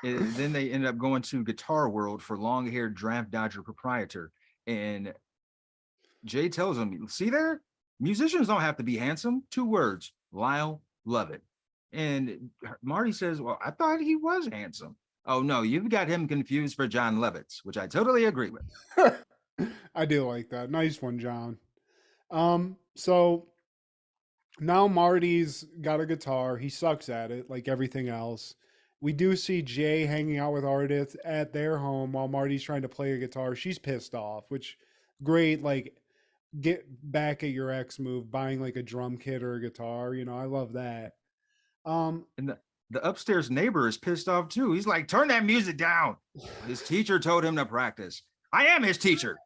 And then they ended up going to Guitar World for long-haired draft dodger proprietor. And Jay tells him, see there? Musicians don't have to be handsome. 2 words, Lyle, love it. And Marty says, well, I thought he was handsome. Oh, no, you've got him confused for John Lovitz, which I totally agree with. I do like that. Nice one, John. So now Marty's got a guitar. He sucks at it, like everything else. We do see Jay hanging out with Ardith at their home while Marty's trying to play a guitar. She's pissed off, which great, like get back at your ex move, buying like a drum kit or a guitar. I love that. Um, And the upstairs neighbor is pissed off too. He's like, turn that music down. His teacher told him to practice. I am his teacher.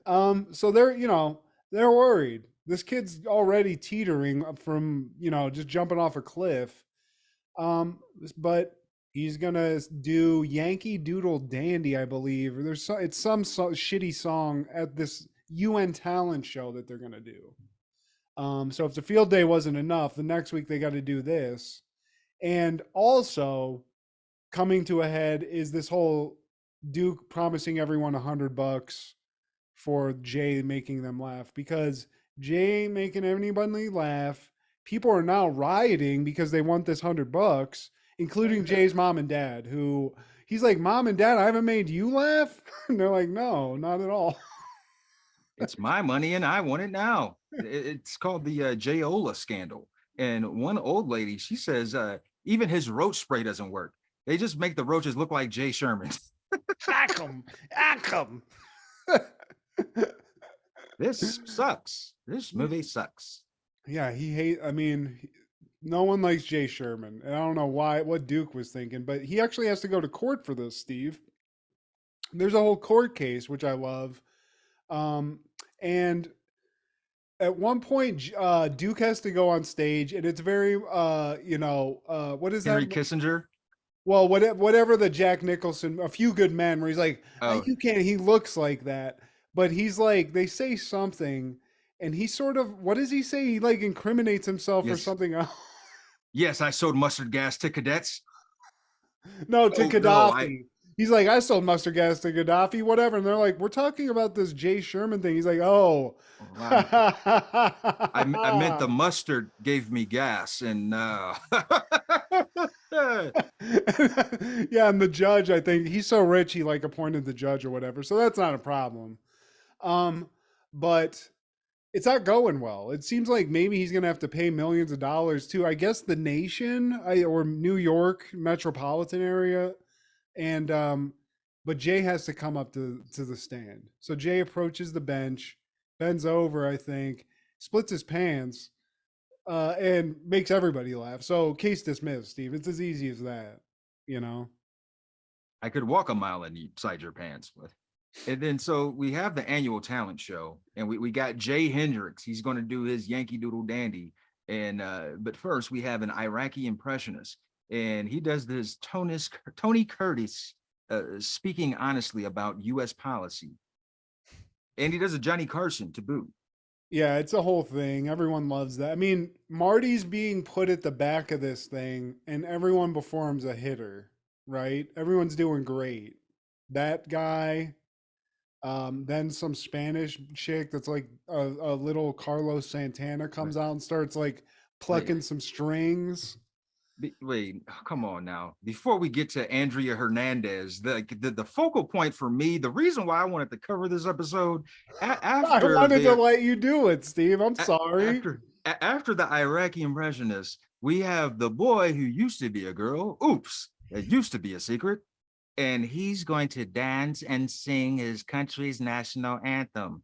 so they're worried. This kid's already teetering from, just jumping off a cliff. But he's gonna do Yankee Doodle Dandy, I believe. It's some shitty song at this UN talent show that they're gonna do. So if the field day wasn't enough, the next week they got to do this. And also coming to a head is this whole Duke promising everyone $100 for Jay making them laugh, because Jay ain't making anybody laugh. People are now rioting because they want this $100, including Jay's mom and dad, who he's like, Mom and Dad, I haven't made you laugh. And they're like, no, not at all. It's my money and I want it now. It's called the Jayola scandal. And one old lady, she says, even his roach spray doesn't work. They just make the roaches look like Jay Sherman. Ack 'em, ack 'em. This sucks. This movie sucks. Yeah, no one likes Jay Sherman. And I don't know what Duke was thinking, but he actually has to go to court for this, Steve. There's a whole court case, which I love. And at one point, Duke has to go on stage, and it's very, what is Henry that? Kissinger. Well, whatever the Jack Nicholson, A Few Good Men, where he's like, Oh, you can't, he looks like that. But he's like, they say something, and he sort of, what does he say? He like incriminates himself for yes. something else. Yes, I sold mustard gas to cadets. No, to Oh, Gaddafi. no, He's like, I sold mustard gas to Gaddafi, whatever. And they're like, we're talking about this Jay Sherman thing. He's like, oh. I meant the mustard gave me gas. And yeah, and the judge, I think he's so rich, he like appointed the judge or whatever. So that's not a problem. But it's not going well. It seems like maybe he's gonna have to pay millions of dollars to, I guess, the nation, or New York metropolitan area. And but Jay has to come up to the stand. So Jay approaches the bench, bends over, I think, splits his pants, and makes everybody laugh. So case dismissed, Steve. It's as easy as that, you know. I could walk a mile inside your pants. And then so we have the annual talent show, and we got Jay Hendricks. He's going to do his Yankee Doodle Dandy. And but first we have an Iraqi impressionist, and he does this Tony Curtis speaking honestly about U.S. policy. And he does a Johnny Carson to boot. Yeah, it's a whole thing. Everyone loves that. I mean, Marty's being put at the back of this thing, and everyone before him's a hitter, right? Everyone's doing great. That guy, then some Spanish chick that's like a little Carlos Santana Wait, comes out and starts like wait, plucking some strings. wait, come on now. Before we get to Andrea Hernandez, the focal point for me, the reason why I wanted to cover this episode I after wanted to let you do it, Steve. I'm sorry. after the Iraqi impressionist, we have the boy who used to be a girl. Oops, it used to be a secret. And he's going to dance and sing his country's national anthem.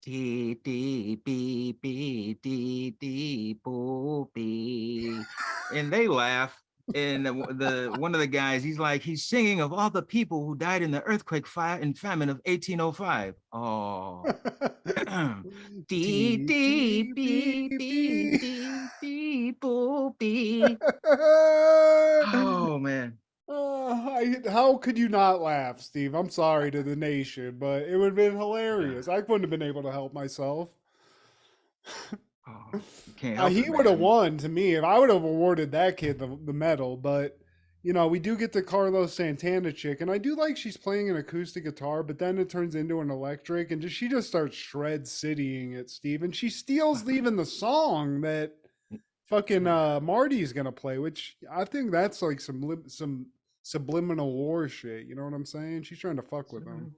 Dee dee bee bee dee dee boo bee. And they laugh. And the one of the guys, he's singing of all the people who died in the earthquake, fire, and famine of 1805. Oh. Dee T dee T bee B bee B. dee dee boo bee. Oh man. How could you not laugh, Steve? I'm sorry to the nation, but it would have been hilarious. I wouldn't have been able to help myself. Oh, you can't help He it, would have man. won to me if I would have awarded that kid the medal. But we do get the Carlos Santana chick, and I do like she's playing an acoustic guitar, but then it turns into an electric, and she just starts shred citying it, Steve, and she steals even the song that fucking Marty's gonna play, which I think that's like some subliminal war shit. You know what I'm saying? She's trying to fuck with him.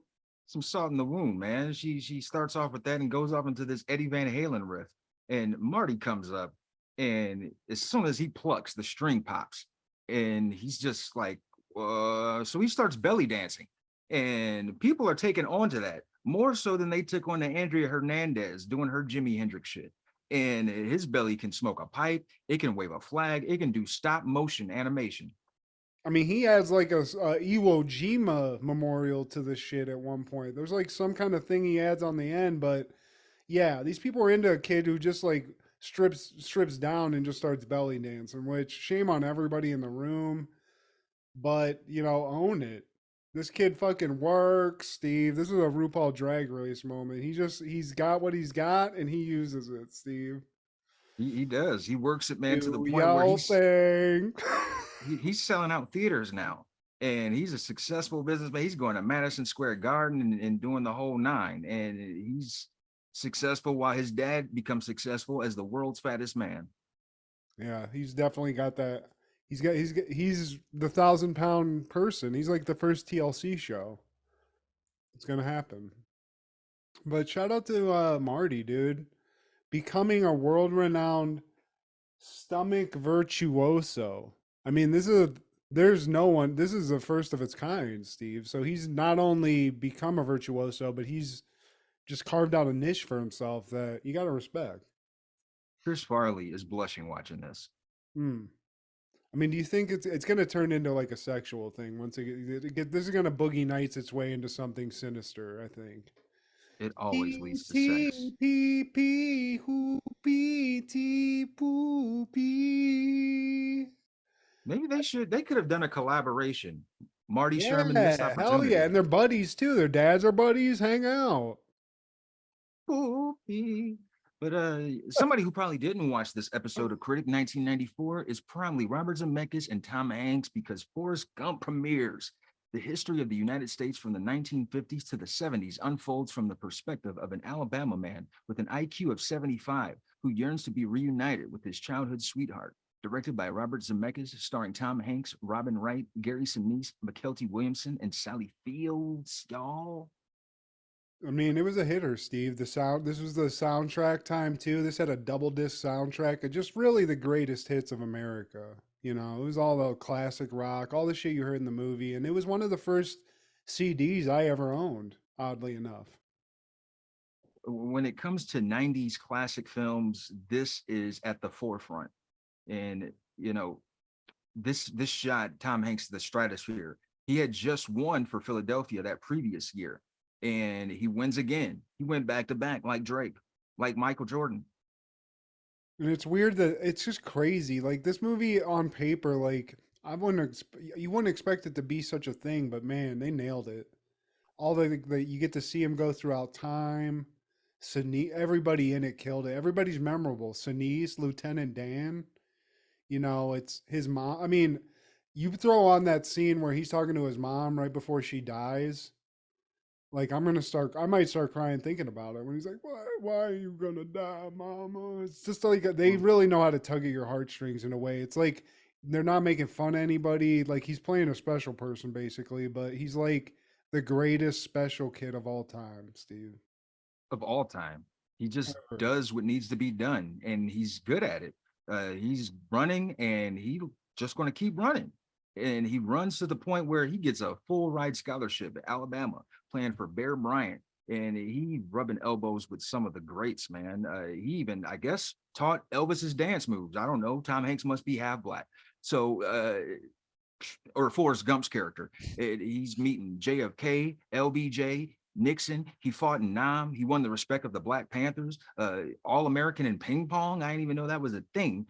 Some salt in the wound, man. She starts off with that and goes off into this Eddie Van Halen riff. And Marty comes up, and as soon as he plucks, the string pops. And he's just like, so he starts belly dancing. And people are taking on to that more so than they took on to Andrea Hernandez doing her Jimi Hendrix shit. And his belly can smoke a pipe, it can wave a flag, it can do stop motion animation. I mean, he adds like a Iwo Jima memorial to this shit at one point. There's like some kind of thing he adds on the end, but yeah, these people are into a kid who just like strips down and just starts belly dancing, which shame on everybody in the room, but own it. This kid fucking works, Steve. This is a RuPaul Drag Race moment. He's got what he's got and he uses it, Steve. He does. He works it, man, to the Do point where y'all thing. he's selling out theaters now, and he's a successful businessman. He's going to Madison Square Garden and doing the whole nine, and he's successful while his dad becomes successful as the world's fattest man. Yeah, he's definitely got that. He's the 1,000-pound person. He's like the first TLC show. It's gonna happen. But shout out to Marty, dude, becoming a world-renowned stomach virtuoso. I mean, there's no one. This is the first of its kind, Steve. So he's not only become a virtuoso, but he's just carved out a niche for himself that you got to respect. Chris Farley is blushing watching this. Hmm. I mean, do you think it's going to turn into like a sexual thing once this is going to Boogie Nights its way into something sinister? I think. It always leads to sex. P P P P P T P. Maybe they could have done a collaboration. Marty Sherman missed Yeah, hell yeah, opportunity. and they're buddies too. Their dads are buddies. Hang out. Poopy. But somebody who probably didn't watch this episode of Critic 1994 is probably Robert Zemeckis and Tom Hanks, because Forrest Gump premieres. The history of the United States from the 1950s to the 70s unfolds from the perspective of an Alabama man with an IQ of 75 who yearns to be reunited with his childhood sweetheart. Directed by Robert Zemeckis, starring Tom Hanks, Robin Wright, Gary Sinise, McKelty Williamson, and Sally Fields, y'all. I mean, it was a hitter, Steve. This was the soundtrack time too. This had a double disc soundtrack of just really the greatest hits of America. It was all the classic rock, all the shit you heard in the movie, and it was one of the first CDs I ever owned, oddly enough. When it comes to 90s classic films, this is at the forefront. And, this shot Tom Hanks to the stratosphere. He had just won for Philadelphia that previous year, and he wins again. He went back to back like Drake, like Michael Jordan. And it's weird that it's just crazy. Like this movie on paper, like You wouldn't expect it to be such a thing, but man, they nailed it. All the you get to see him go throughout time. Sinise, everybody in it killed it. Everybody's memorable. Sinise, Lieutenant Dan. You know, it's his mom. I mean, you throw on that scene where he's talking to his mom right before she dies. Like I might start crying thinking about it when he's like, why are you gonna die, mama? It's just like they really know how to tug at your heartstrings in a way. It's like they're not making fun of anybody. Like he's playing a special person basically, but he's like the greatest special kid of all time, Steve. Of all time. He just Ever. does what needs to be done, and he's good at it. He's running, and he just going to keep running. And he runs to the point where he gets a full ride scholarship at Alabama, playing for Bear Bryant. And he rubbing elbows with some of the greats, man. He even, I guess, taught Elvis's dance moves. I don't know. Tom Hanks must be half black. So, or Forrest Gump's character. He's meeting JFK, LBJ, Nixon. He fought in Nam. He won the respect of the Black Panthers. All-American in ping pong. I didn't even know that was a thing.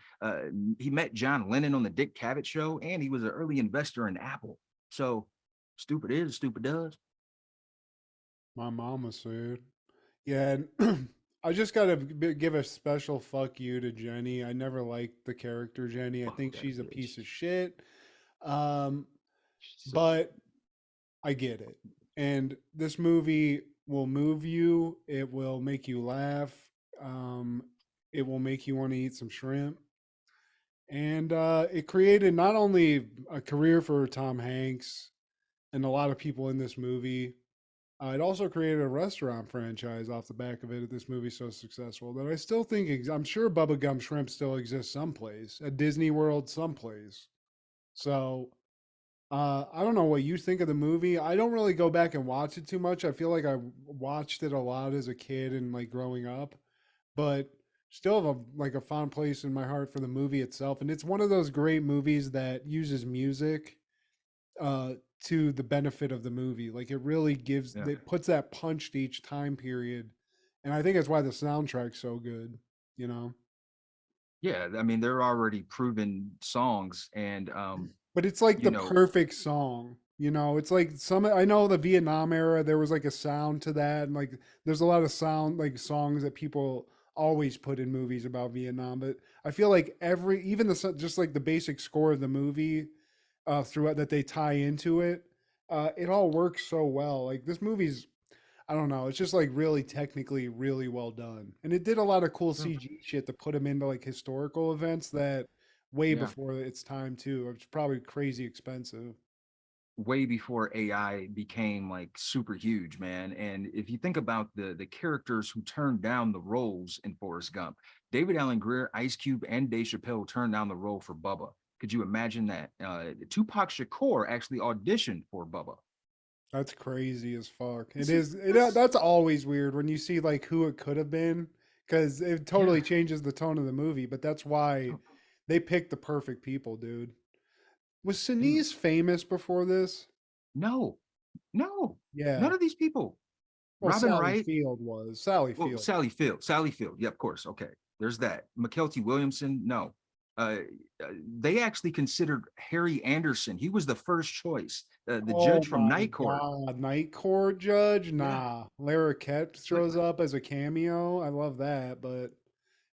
He met John Lennon on the Dick Cavett show, and he was an early investor in Apple. So stupid is, stupid does. My mama said. Yeah, and I just gotta give a special fuck you to Jenny. I never liked the character Jenny. I Fuck think that she's a bitch. piece of shit. Um, So but I get it. And this movie will move you. It will make you laugh. Um, it will make you want to eat some shrimp. And it created not only a career for Tom Hanks and a lot of people in this movie, it also created a restaurant franchise off the back of it. This movie's so successful that I still think I'm sure Bubba Gum Shrimp still exists someplace at Disney World, someplace. So I don't know what you think of the movie. I don't really go back and watch it too much. I feel like I watched it a lot as a kid and like growing up, but still have like a fond place in my heart for the movie itself. And it's one of those great movies that uses music uh, to the benefit of the movie. Like it really gives, yeah, it puts that punch to each time period. And I think that's why the soundtrack's so good, you know? yeah. I mean, they're already proven songs, and But it's like you the know, perfect song. You know, it's like some I know the Vietnam era there was like a sound to that and like there's a lot of sound like songs that people always put in movies about Vietnam, but I feel like every even just like the basic score of the movie throughout that they tie into it, it all works so well. Like this movie's I don't know, it's just like really technically really well done. And it did a lot of cool mm, CG shit to put them into like historical events that way yeah, before its time too. It's probably crazy expensive. way before AI became like super huge, man. And if you think about the characters who turned down the roles in Forrest Gump, David Allen Greer, Ice Cube, and Dave Chappelle turned down the role for Bubba. Could you imagine that? Tupac Shakur actually auditioned for Bubba. That's crazy as fuck. It This is is. this, That's always weird when you see like who it could have been because it yeah. totally changes the tone of the movie. But that's why Oh, they picked the perfect people, dude. Was dude, Sinise famous before this? no, no, Yeah. none of these people. Well, Robin Sally Wright, Field was. Sally well, Field. Sally Field. Yeah, of course. Okay, there's that. McKelty Williamson, no. Uh, they actually considered Harry Anderson. He was the first choice, the Oh judge from my Night Court. God. Night Court Judge? Yeah, Nah. Lara Kett like shows up as a cameo. I love that. But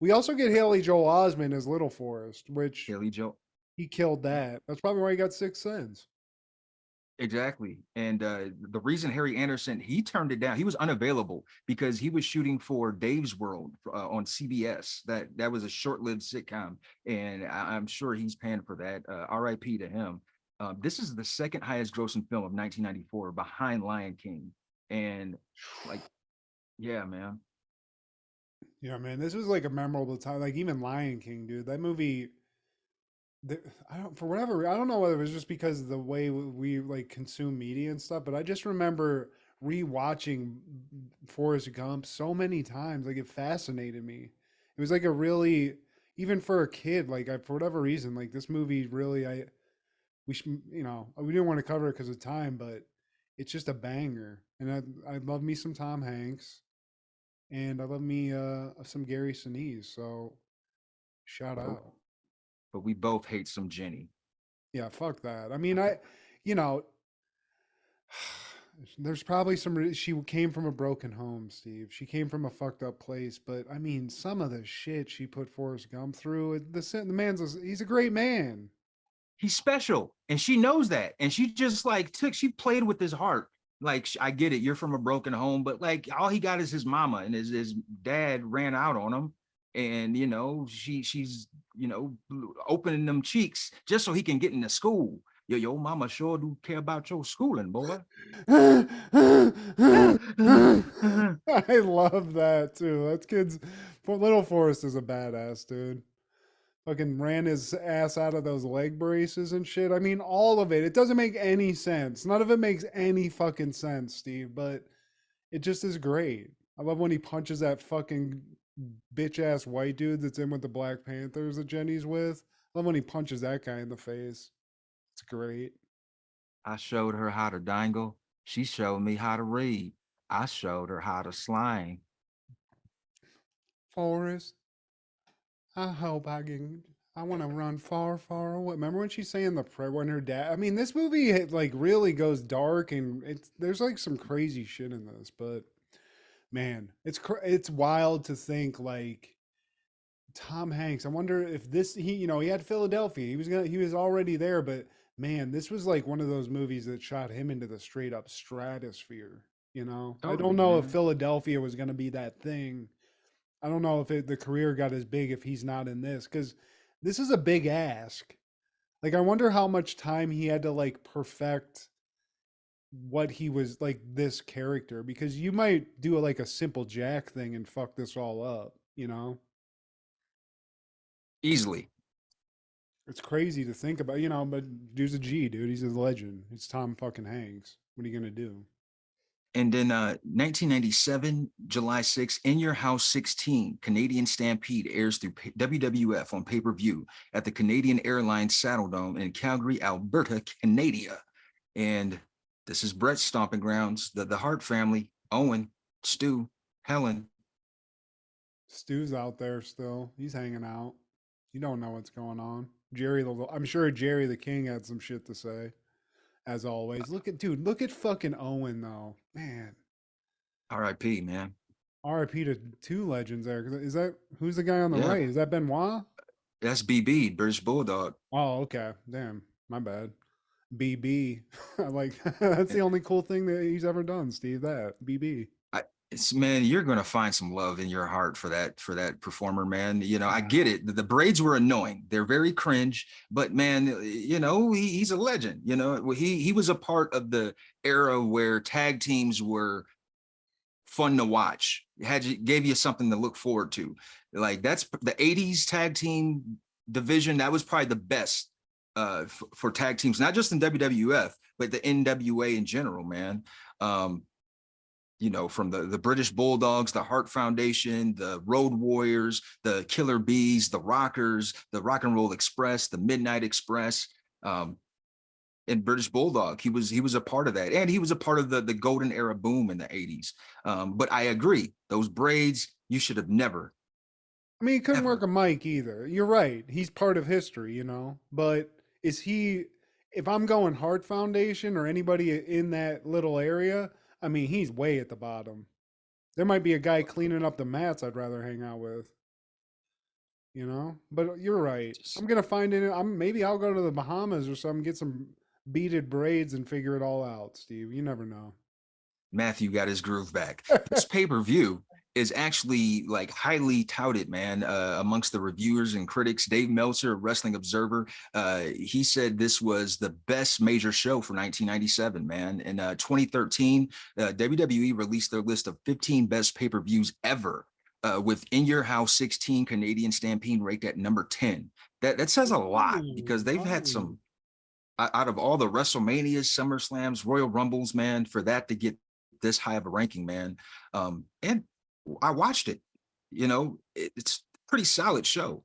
we also get Haley Joel Osment as Little Forest, which Haley Joe. he killed that. That's probably why he got Sixth Sense. Exactly. And the reason Harry Anderson, he turned it down, he was unavailable because he was shooting for Dave's World on CBS. That was a short-lived sitcom, and I'm sure he's paying for that. RIP to him. This is the second highest grossing film of 1994 behind Lion King. And like, yeah, man. Yeah, man, this was like a memorable time. Like even Lion King, dude. That movie I don't for whatever I don't know whether it was just because of the way we like consume media and stuff, but I just remember rewatching Forrest Gump so many times. Like it fascinated me. It was like a really even for a kid, like for whatever reason, like this movie really I we should we didn't want to cover it because of time, but it's just a banger. And I love me some Tom Hanks and I love me some Gary Sinise. So shout But, out. but we both hate some Jenny. Yeah, fuck that. I mean, you know, there's probably she came from a broken home, Steve. She came from a fucked up place, but I mean, some of the shit she put Forrest Gump through, he's a great man. He's special, and she knows that, and she just like she played with his heart. Like, I get it, you're from a broken home, but like all he got is his mama, and his dad ran out on him, and she's opening them cheeks just so he can get into school. Your mama sure do care about your schooling, boy. I love that too. That kid's little Forrest is a badass, dude. Fucking ran his ass out of those leg braces and shit. I mean, all of it. It doesn't make any sense. None of it makes any fucking sense, Steve, but it just is great. I love when he punches that fucking bitch ass white dude that's in with the Black Panthers that Jenny's with. I love when he punches that guy in the face. It's great. I showed her how to dangle. She showed me how to read. I showed her how to slang. Forrest, I hope I can. I want to run far, far away. Remember when she's saying the prayer when her dad? I mean, this movie like really goes dark, and there's like some crazy shit in this. But man, it's wild to think like Tom Hanks. I wonder if he had Philadelphia. He was already there, but man, this was like one of those movies that shot him into the straight up stratosphere. I Totally, don't know if man. Philadelphia was going to be that thing. I don't know if the career got as big if he's not in this, because this is a big ask. Like, I wonder how much time he had to like perfect what he was like this character, because you might do like a simple Jack thing and fuck this all up. Easily. It's crazy to think about, but dude's a G, dude. He's a legend. It's Tom fucking Hanks. What are you gonna do? And then 1997, July 6th, In Your House 16, Canadian Stampede airs through WWF on pay-per-view at the Canadian Airlines Saddle Dome in Calgary, Alberta, Canada. And this is Brett's stomping grounds, the Hart family, Owen, Stu, Helen. Stu's out there still. He's hanging out. You don't know what's going on. I'm sure Jerry the King had some shit to say, as always. Look at fucking Owen though, man. R.I.P., man. R.I.P. to two legends there. Is that who's the guy on the Yeah, right? Is that Benoit? that's BB, British Bulldog. Oh, okay. Damn, my bad. BB. I like that's the only cool thing that he's ever done, Steve. That BB. Man, you're gonna find some love in your heart for that performer, man. I get Wow. it. The braids were annoying. They're very cringe, but man, he's a legend. He was a part of the era where tag teams were fun to watch. Gave you something to look forward to. Like, that's the 80s tag team division. That was probably the best for tag teams, not just in WWF, but the NWA in general, man. From the British Bulldogs, the Hart Foundation, the Road Warriors, the Killer Bees, the Rockers, the Rock and Roll Express, the Midnight Express, and British Bulldog. He was a part of that, and he was a part of the golden era boom in the 80s. But I agree, those braids, you should have never, I mean, he couldn't work ever. a mic either. You're right. He's part of history. But is he? If I'm going Hart Foundation or anybody in that little area, I mean, he's way at the bottom. There might be a guy cleaning up the mats I'd rather hang out with. But you're right. Just I'm gonna find it. Maybe I'll go to the Bahamas or something, get some beaded braids and figure it all out, Steve. You never know. Matthew got his groove back. This pay-per-view is actually like highly touted, man, amongst the reviewers and critics. Dave Meltzer, Wrestling Observer, he said this was the best major show for 1997, man. In 2013, WWE released their list of 15 best pay-per-views ever, with In Your House 16, Canadian Stampede ranked at number 10. That says a lot, because Ooh, they've had oh. some, out of all the WrestleManias, SummerSlams, Royal Rumbles, man, for that to get this high of a ranking, man. And I watched it. It's a pretty solid show.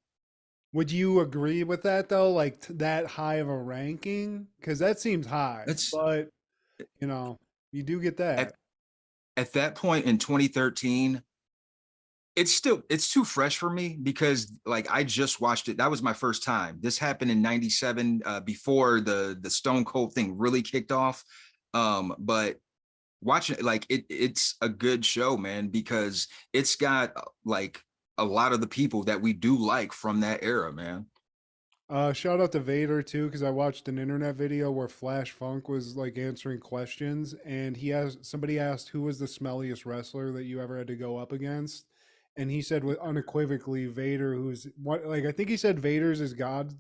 Would you agree with that though? Like that high of a ranking? Because that seems high, That's but you know, you do get at that. at that point in 2013. it's too fresh for me because like I just watched it. That was my first time. This happened in 97 before the Stone Cold thing really kicked off. But watching like it's a good show, man, because it's got like a lot of the people that we do like from that era, man. Shout out to Vader too, because I watched an internet video where Flash Funk was like answering questions, and somebody asked who was the smelliest wrestler that you ever had to go up against, and he said with unequivocally Vader, who's what like I think he said Vader's his god,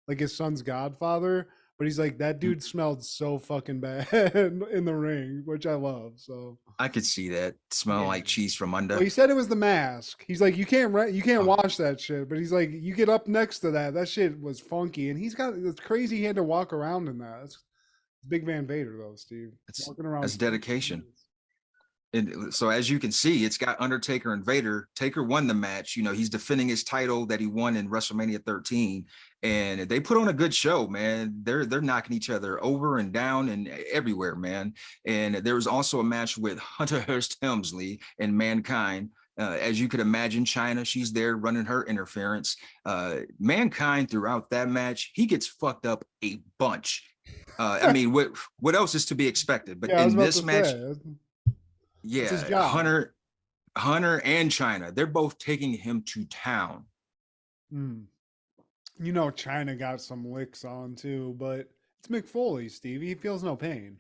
like his son's godfather, but he's like that dude smelled so fucking bad in the ring, which I love. So I could see that smelling like cheese from under. well, he said it was the mask. He's like, you can't wash that shit. But he's like, you get up next to that. That shit was funky, and it's crazy. He had to walk around in that. It's Big Van Vader though, Steve. Walking around. That's dedication. And so as you can see, it's got Undertaker and Vader. Taker won the match. You know, he's defending his title that he won in WrestleMania 13. And they put on a good show, man. They're knocking each other over and down and everywhere, man. And there was also a match with Hunter Hearst Helmsley and Mankind. As you could imagine, China, she's there running her interference. Mankind throughout that match, he gets fucked up a bunch. I mean, what else is to be expected? But in this match, yeah, Hunter and China, they're both taking him to town. You know, China got some licks on too, but it's Mick Foley, Steve. He feels no pain.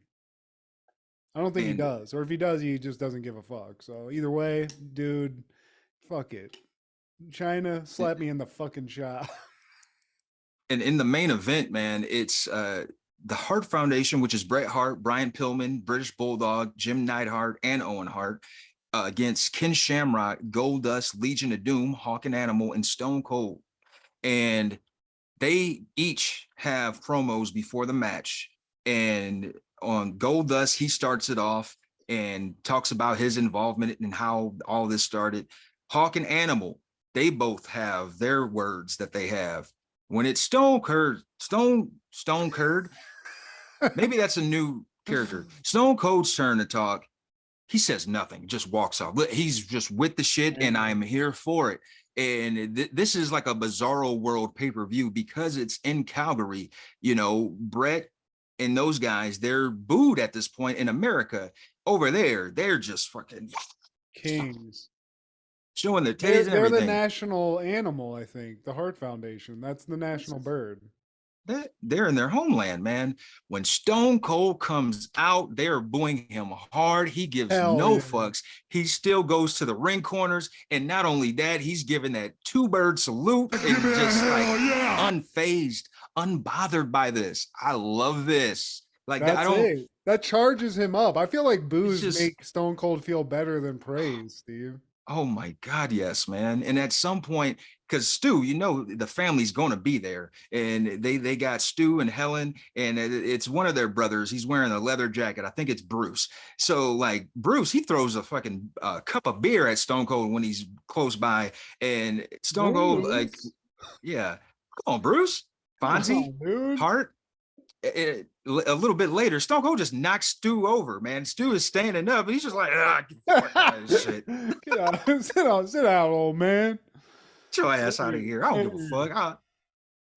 I don't think he does. Or if he does, he just doesn't give a fuck. So either way, dude, fuck it. China, slap me in the fucking shot. And in the main event, man, it's the Hart Foundation, which is Bret Hart, Brian Pillman, British Bulldog, Jim Neidhart, and Owen Hart, against Ken Shamrock, Goldust, Legion of Doom, Hawk and Animal, and Stone Cold. And they each have promos before the match. And on Goldust, he starts it off and talks about his involvement and how all this started. Hawk and Animal, they both have their words that they have. When it's Stone Curd, maybe that's a new character. Stone Cold's turn to talk. He says nothing, just walks off. He's just with the shit, and I'm here for it. And this is like a Bizarro World pay-per-view because it's in Calgary. You know, Brett and those guys, they're booed at this point in America. Over there, they're just fucking kings. Showing their titties and everything. They're the national animal, I think. The Hart Foundation. That's the national bird. They're in their homeland, man. When Stone Cold comes out, they're booing him hard. He gives no fucks. He still goes to the ring corners, and not only that, he's giving that two-bird salute and just like unfazed, unbothered by this. I love this. Like that charges him up. I feel like boos make Stone Cold feel better than praise, Steve. Oh my God, yes, man. And at some point, because Stu, you know, the family's going to be there, and they got Stu and Helen, and it's one of their brothers. He's wearing a leather jacket. I think it's Bruce. So like Bruce, he throws a fucking cup of beer at Stone Cold when he's close by, and Stone Cold like, yeah, come on, Bruce, Fonzie, Hart. A little bit later, Stone Cold just knocks Stu over, man. Stu is standing up, and he's just like, get the fuck out of this shit. Get out, sit out, old man. Get your ass out of here. I don't give a fuck. I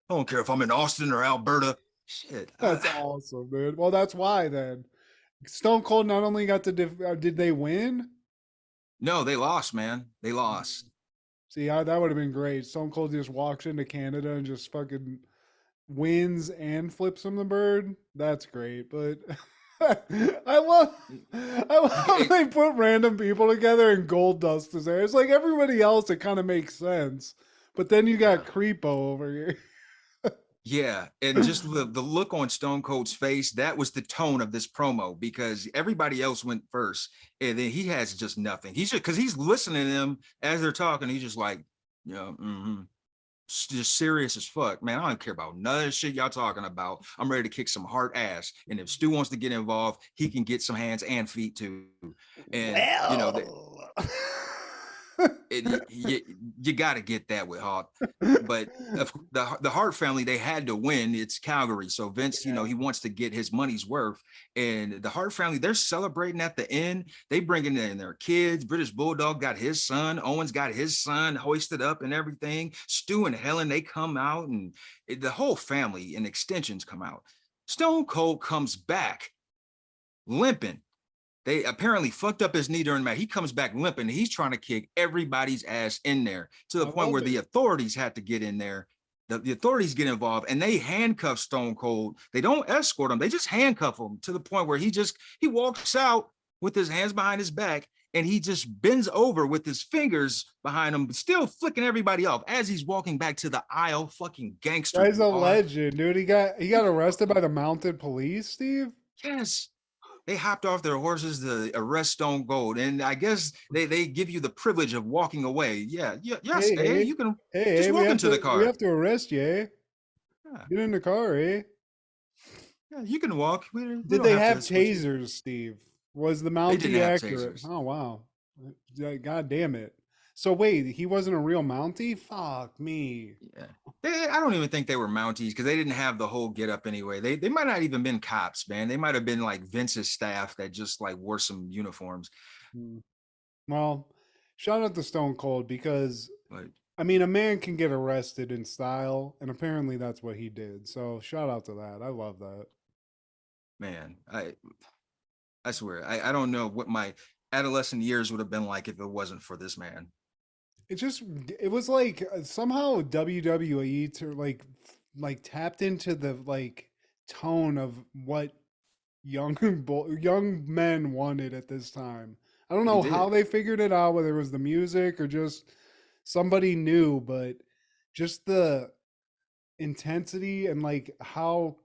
don't care if I'm in Austin or Alberta. Shit. That's awesome, man. Well, that's why then. Stone Cold not only got to did they win? No, they lost, man. They lost. See, that would have been great. Stone Cold just walks into Canada and just fucking wins and flips him the bird. That's great, but I love they put random people together and Goldust is there. It's like everybody else, it kind of makes sense, but then you got Creepo over here. Yeah, and just the look on Stone Cold's face, that was the tone of this promo, because everybody else went first, and then he has just nothing. He's just, because he's listening to them as they're talking, he's just like, just serious as fuck, man. I don't care about none of the shit y'all talking about. I'm ready to kick some hard ass, and if Stu wants to get involved, he can get some hands and feet too. And you know, You got to get that with Hawk. But the Hart family, they had to win. It's Calgary, so Vince, Yeah. he wants to get his money's worth. And the Hart family, they're celebrating at the end. They bringing in their kids. British Bulldog got his son. Owens got his son hoisted up and everything. Stu and Helen, they come out, and the whole family and extensions come out. Stone Cold comes back limping. They apparently fucked up his knee during the match. He comes back limping. He's trying to kick everybody's ass in there to the point where the authorities had to get in there. The authorities get involved, and they handcuff Stone Cold. They don't escort him. They just handcuff him to the point where he walks out with his hands behind his back, and he just bends over with his fingers behind him, still flicking everybody off as he's walking back to the aisle. Fucking gangster. Guy's a legend, dude. He got arrested by the mounted police, Steve. Yes. They hopped off their horses to arrest Stone Cold, and I guess they give you the privilege of walking away. Yes, hey, you can just walk into the car. We have to arrest you, eh? Yeah. Get in the car, eh? Yeah, you can walk. Did they have tasers, Steve? Was the Mountie accurate? Tasers. Oh wow, God damn it! So wait, he wasn't a real Mountie? Fuck me. Yeah. I don't even think they were Mounties because they didn't have the whole get up anyway. They might not even been cops, man. They might have been like Vince's staff that just like wore some uniforms. Well, shout out to Stone Cold because But I mean, a man can get arrested in style, and apparently that's what he did. So shout out to that. I love that. man, I swear, I don't know what my adolescent years would have been like if it wasn't for this man. It was like somehow WWE to like tapped into the like tone of what young young men wanted at this time. I don't know how they figured it out, whether it was the music or just somebody new, but just the intensity and like how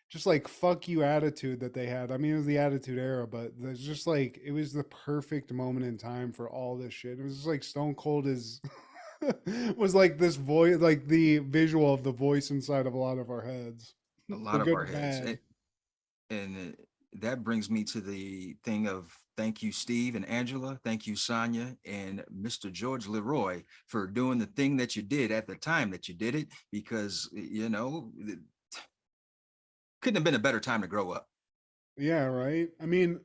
just like fuck you attitude that they had. I mean, it was the Attitude Era, but there's just like it was the perfect moment in time for all this shit. It was just like Stone Cold is was like this voice, like the visual of the voice inside of a lot of our heads. A lot of our heads. And that brings me to the thing of thank you, Steve and Angela. Thank you, Sonia and Mr. George Leroy for doing the thing that you did at the time that you did it, because, couldn't have been a better time to grow up. Yeah, right. I mean,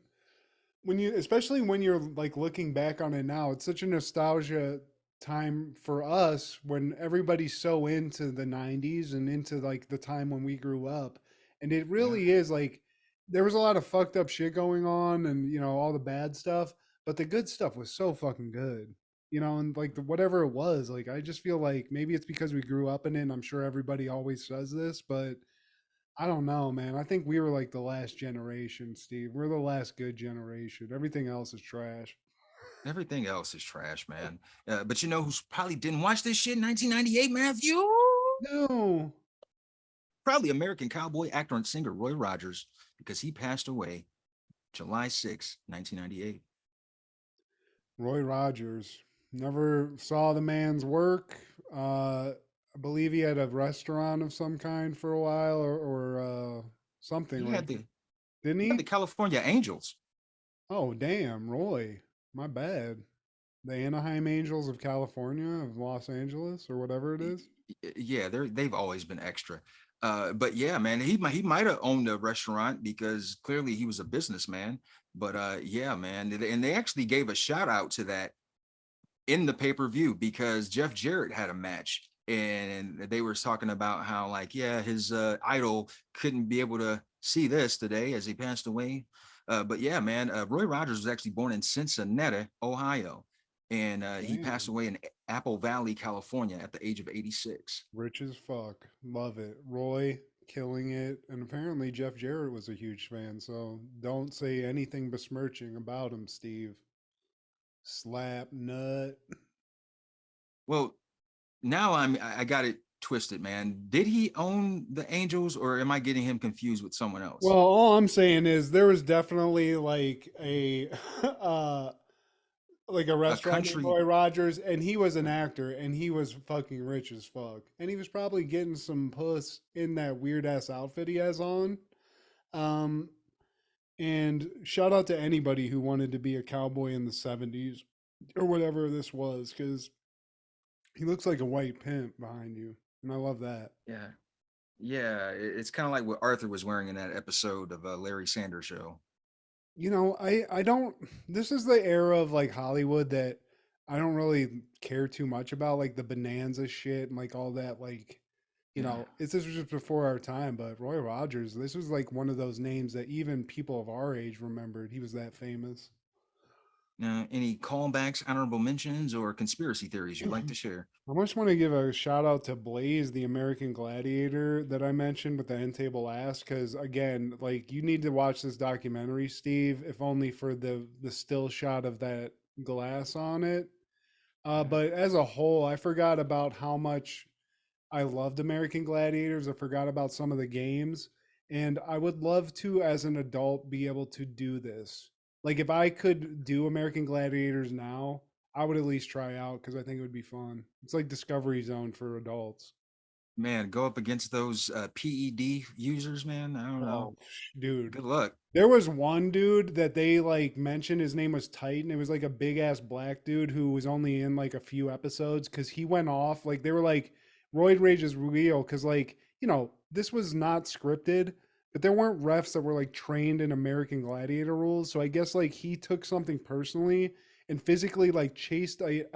especially when you're like looking back on it now, it's such a nostalgia time for us when everybody's so into the 90s and into like the time when we grew up. And it really is like there was a lot of fucked up shit going on and all the bad stuff, but the good stuff was so fucking good. And like whatever it was, like I just feel like maybe it's because we grew up in it, and I'm sure everybody always says this, but I don't know, man. I think we were like the last generation, Steve. We're the last good generation. Everything else is trash. Everything else is trash, man. But you know who's probably didn't watch this shit in 1998, Matthew? No. Probably American cowboy actor and singer Roy Rogers, because he passed away July 6, 1998. Roy Rogers. Never saw the man's work. I believe he had a restaurant of some kind for a while, or something. Didn't he? Had the California Angels. Oh damn, Roy. My bad. The Anaheim Angels of California, of Los Angeles, or whatever it is. Yeah, they've always been extra. But yeah, man, he might have owned a restaurant because clearly he was a businessman. But yeah, man, and they actually gave a shout out to that in the pay-per-view because Jeff Jarrett had a match. And they were talking about how, like, yeah, his idol couldn't be able to see this today as he passed away. But yeah, man, Roy Rogers was actually born in Cincinnati, Ohio. And he passed away in Apple Valley, California at the age of 86. Rich as fuck. Love it. Roy killing it. And apparently Jeff Jarrett was a huge fan. So don't say anything besmirching about him, Steve. Slap nut. Well, now I got it twisted, man. Did he own the Angels, or am I getting him confused with someone else? Well, all I'm saying is there was definitely like a restaurant with Roy Rogers, and he was an actor, and he was fucking rich as fuck, and he was probably getting some puss in that weird ass outfit he has on. And shout out to anybody who wanted to be a cowboy in the 70s. or whatever this was, because he looks like a white pimp behind you, and I love that. Yeah. Yeah, it's kind of like what Arthur was wearing in that episode of Larry Sanders Show. I don't. This is the era of like Hollywood that I don't really care too much about, like the Bonanza shit and like all that. Like, Yeah. this was just before our time. But Roy Rogers, this was like one of those names that even people of our age remembered. He was that famous. Any callbacks, honorable mentions, or conspiracy theories you'd like to share? I just want to give a shout out to Blaze, the American Gladiator that I mentioned with the end table ass, because again, like you need to watch this documentary, Steve, if only for the still shot of that glass on it. Yeah. But as a whole, I forgot about how much I loved American Gladiators. I forgot about some of the games. And I would love to, as an adult, be able to do this. Like, if I could do American Gladiators now, I would at least try out because I think it would be fun. It's like Discovery Zone for adults. Man, go up against those PED users, man. I don't know. Oh, dude. Good luck. There was one dude that they like mentioned. His name was Titan. It was like a big ass black dude who was only in like a few episodes because he went off. Like they were like, Roid Rage is real because like this was not scripted, but there weren't refs that were like trained in American Gladiator rules. So I guess like he took something personally and physically like chased a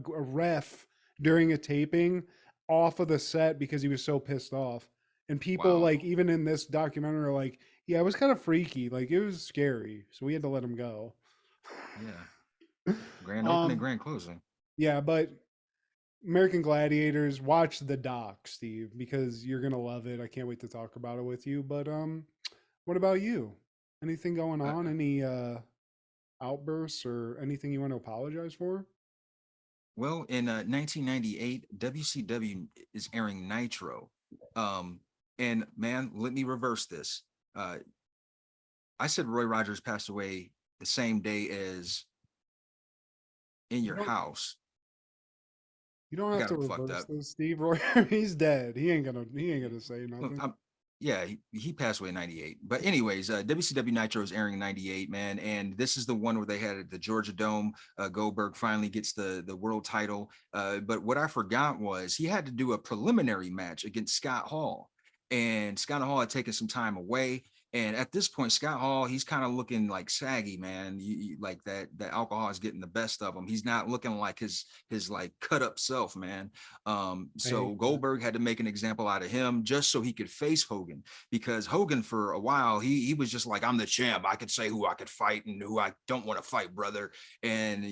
ref during a taping off of the set because he was so pissed off. And people Wow. like even in this documentary are like, yeah, it was kind of freaky. Like it was scary, so we had to let him go. Yeah. Grand opening, Um, grand closing. yeah, but American Gladiators, watch the doc, Steve, because you're gonna love it. I can't wait to talk about it with you. But what about you? Anything going Uh, on? Any outbursts or anything you want to apologize for? well, in 1998, WCW is airing Nitro. Um, and man, let me reverse this. Uh, I said Roy Rogers passed away the same day as In You Your don't. House. You don't I have got to him fucked reverse up. this, Steve. Roy, he's dead. He ain't gonna. He ain't gonna say Look, nothing. yeah, he passed away in 98. But anyways, WCW Nitro is airing in 98, man. And this is the one where they had at the Georgia Dome. Goldberg finally gets the world title. But what I forgot was he had to do a preliminary match against Scott Hall. And Scott Hall had taken some time away. And at this point, Scott Hall, he's kind of looking like saggy, man. Like that alcohol is getting the best of him. He's not looking like his like cut up self, man. I So hate that. Goldberg had to make an example out of him just so he could face Hogan, because Hogan for a while he was just like, I'm the champ. I could say who I could fight and who I don't want to fight, brother. And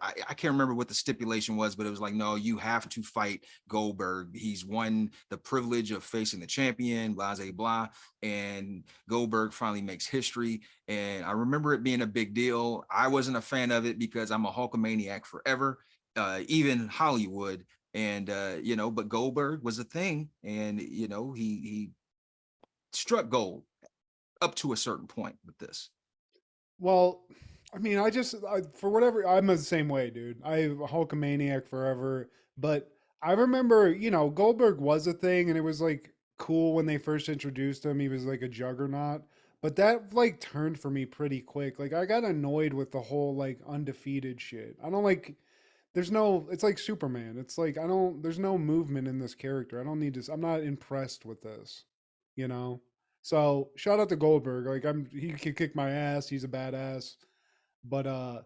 I can't remember what the stipulation was, but it was like, no, you have to fight Goldberg. He's won the privilege of facing the champion, blah, blah, blah. And Goldberg finally makes history. And I remember it being a big deal. I wasn't a fan of it because I'm a Hulkamaniac forever, even Hollywood. And but Goldberg was a thing, and he struck gold up to a certain point with this. Well, I mean, for whatever, I'm the same way, dude. I'm a Hulkamaniac forever. But I remember, Goldberg was a thing and it was like cool when they first introduced him. He was like a juggernaut. But that like turned for me pretty quick. Like I got annoyed with the whole like undefeated shit. I don't like, it's like Superman. It's like, there's no movement in this character. I don't need this. I'm not impressed with this, you know? So shout out to Goldberg. Like he could kick my ass. He's a badass. But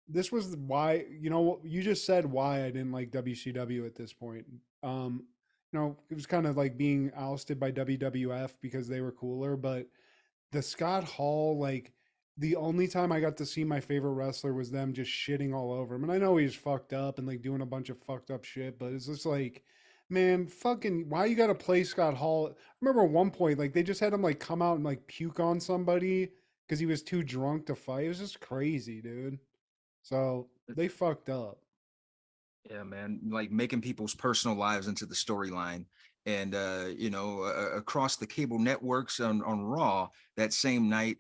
this was why, you just said why I didn't like WCW at this point. It was kind of like being ousted by WWF because they were cooler, but the Scott Hall, like the only time I got to see my favorite wrestler was them just shitting all over him. And I know he's fucked up and like doing a bunch of fucked up shit, but it's just like, man, fucking, why you got to play Scott Hall? I remember at one point, like they just had him like come out and like puke on somebody because he was too drunk to fight. It was just crazy, dude. So they fucked up. Yeah, man, like making people's personal lives into the storyline. And across the cable networks on Raw that same night,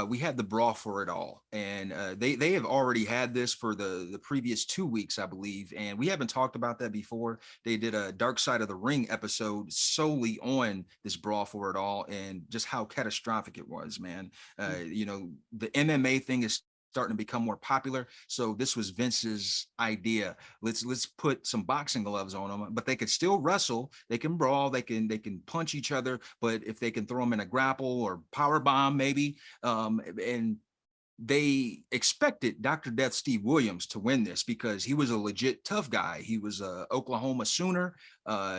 we had the Brawl for It All. And they have already had this for the previous 2 weeks, I believe. And we haven't talked about that before. They did a Dark Side of the Ring episode solely on this Brawl for It All and just how catastrophic it was, man. The MMA thing is starting to become more popular. So this was Vince's idea. Let's put some boxing gloves on them, but they could still wrestle. They can brawl. They can punch each other. But if they can throw them in a grapple or power bomb, maybe, and they expected Dr. Death Steve Williams to win this because he was a legit tough guy. He was a Oklahoma Sooner.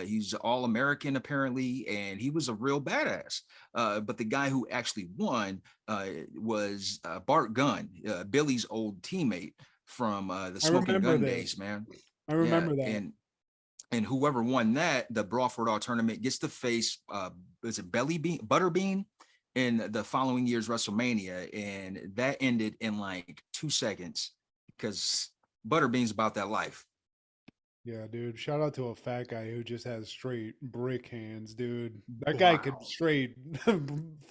He's All-American apparently, and he was a real badass. But the guy who actually won was Bart Gunn, Billy's old teammate from the Smoking Gun days, man. I remember that. And whoever won that, the Brawl for It All tournament, gets to face is it Butterbean in the following year's WrestleMania, and that ended in like 2 seconds because Butterbean's about that life. Yeah, dude. Shout out to a fat guy who just has straight brick hands, dude. That guy could straight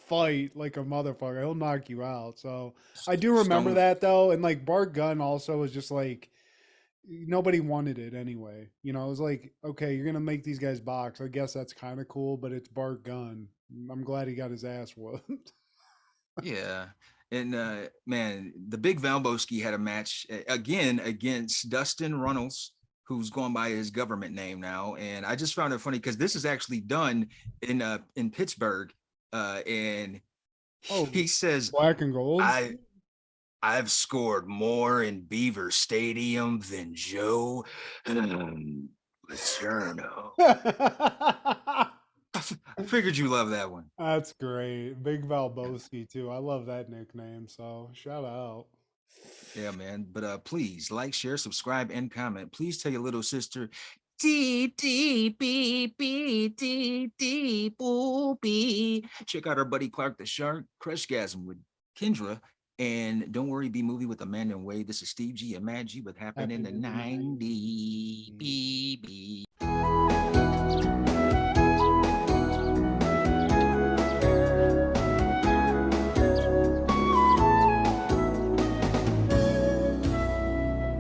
fight like a motherfucker. He'll knock you out. So I do remember that though. And like Bart Gunn also was just like, nobody wanted it anyway. You know, it was like, okay, you're gonna make these guys box. I guess that's kind of cool, but it's Bart Gunn. I'm glad he got his ass whooped. Yeah. And man, the Big Valboski had a match again against Dustin Runnels, who's going by his government name now. And I just found it funny because this is actually done in Pittsburgh. And he says, Black and gold. I've scored more in Beaver Stadium than Joe Paterno. I figured you love that one. That's great. Big Valboski too. I love that nickname. So shout out. Yeah, man. But please like, share, subscribe, and comment. Please tell your little sister, D D B B D D boopy. Check out our buddy Clark the Shark, Crushgasm with Kendra. And don't worry, B-Movie with Amanda and Wade. This is Steve G and Mad G with Happened in the 90s. BB.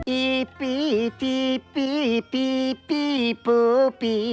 Beep, beep, beep, beep, beep, beep, boopy.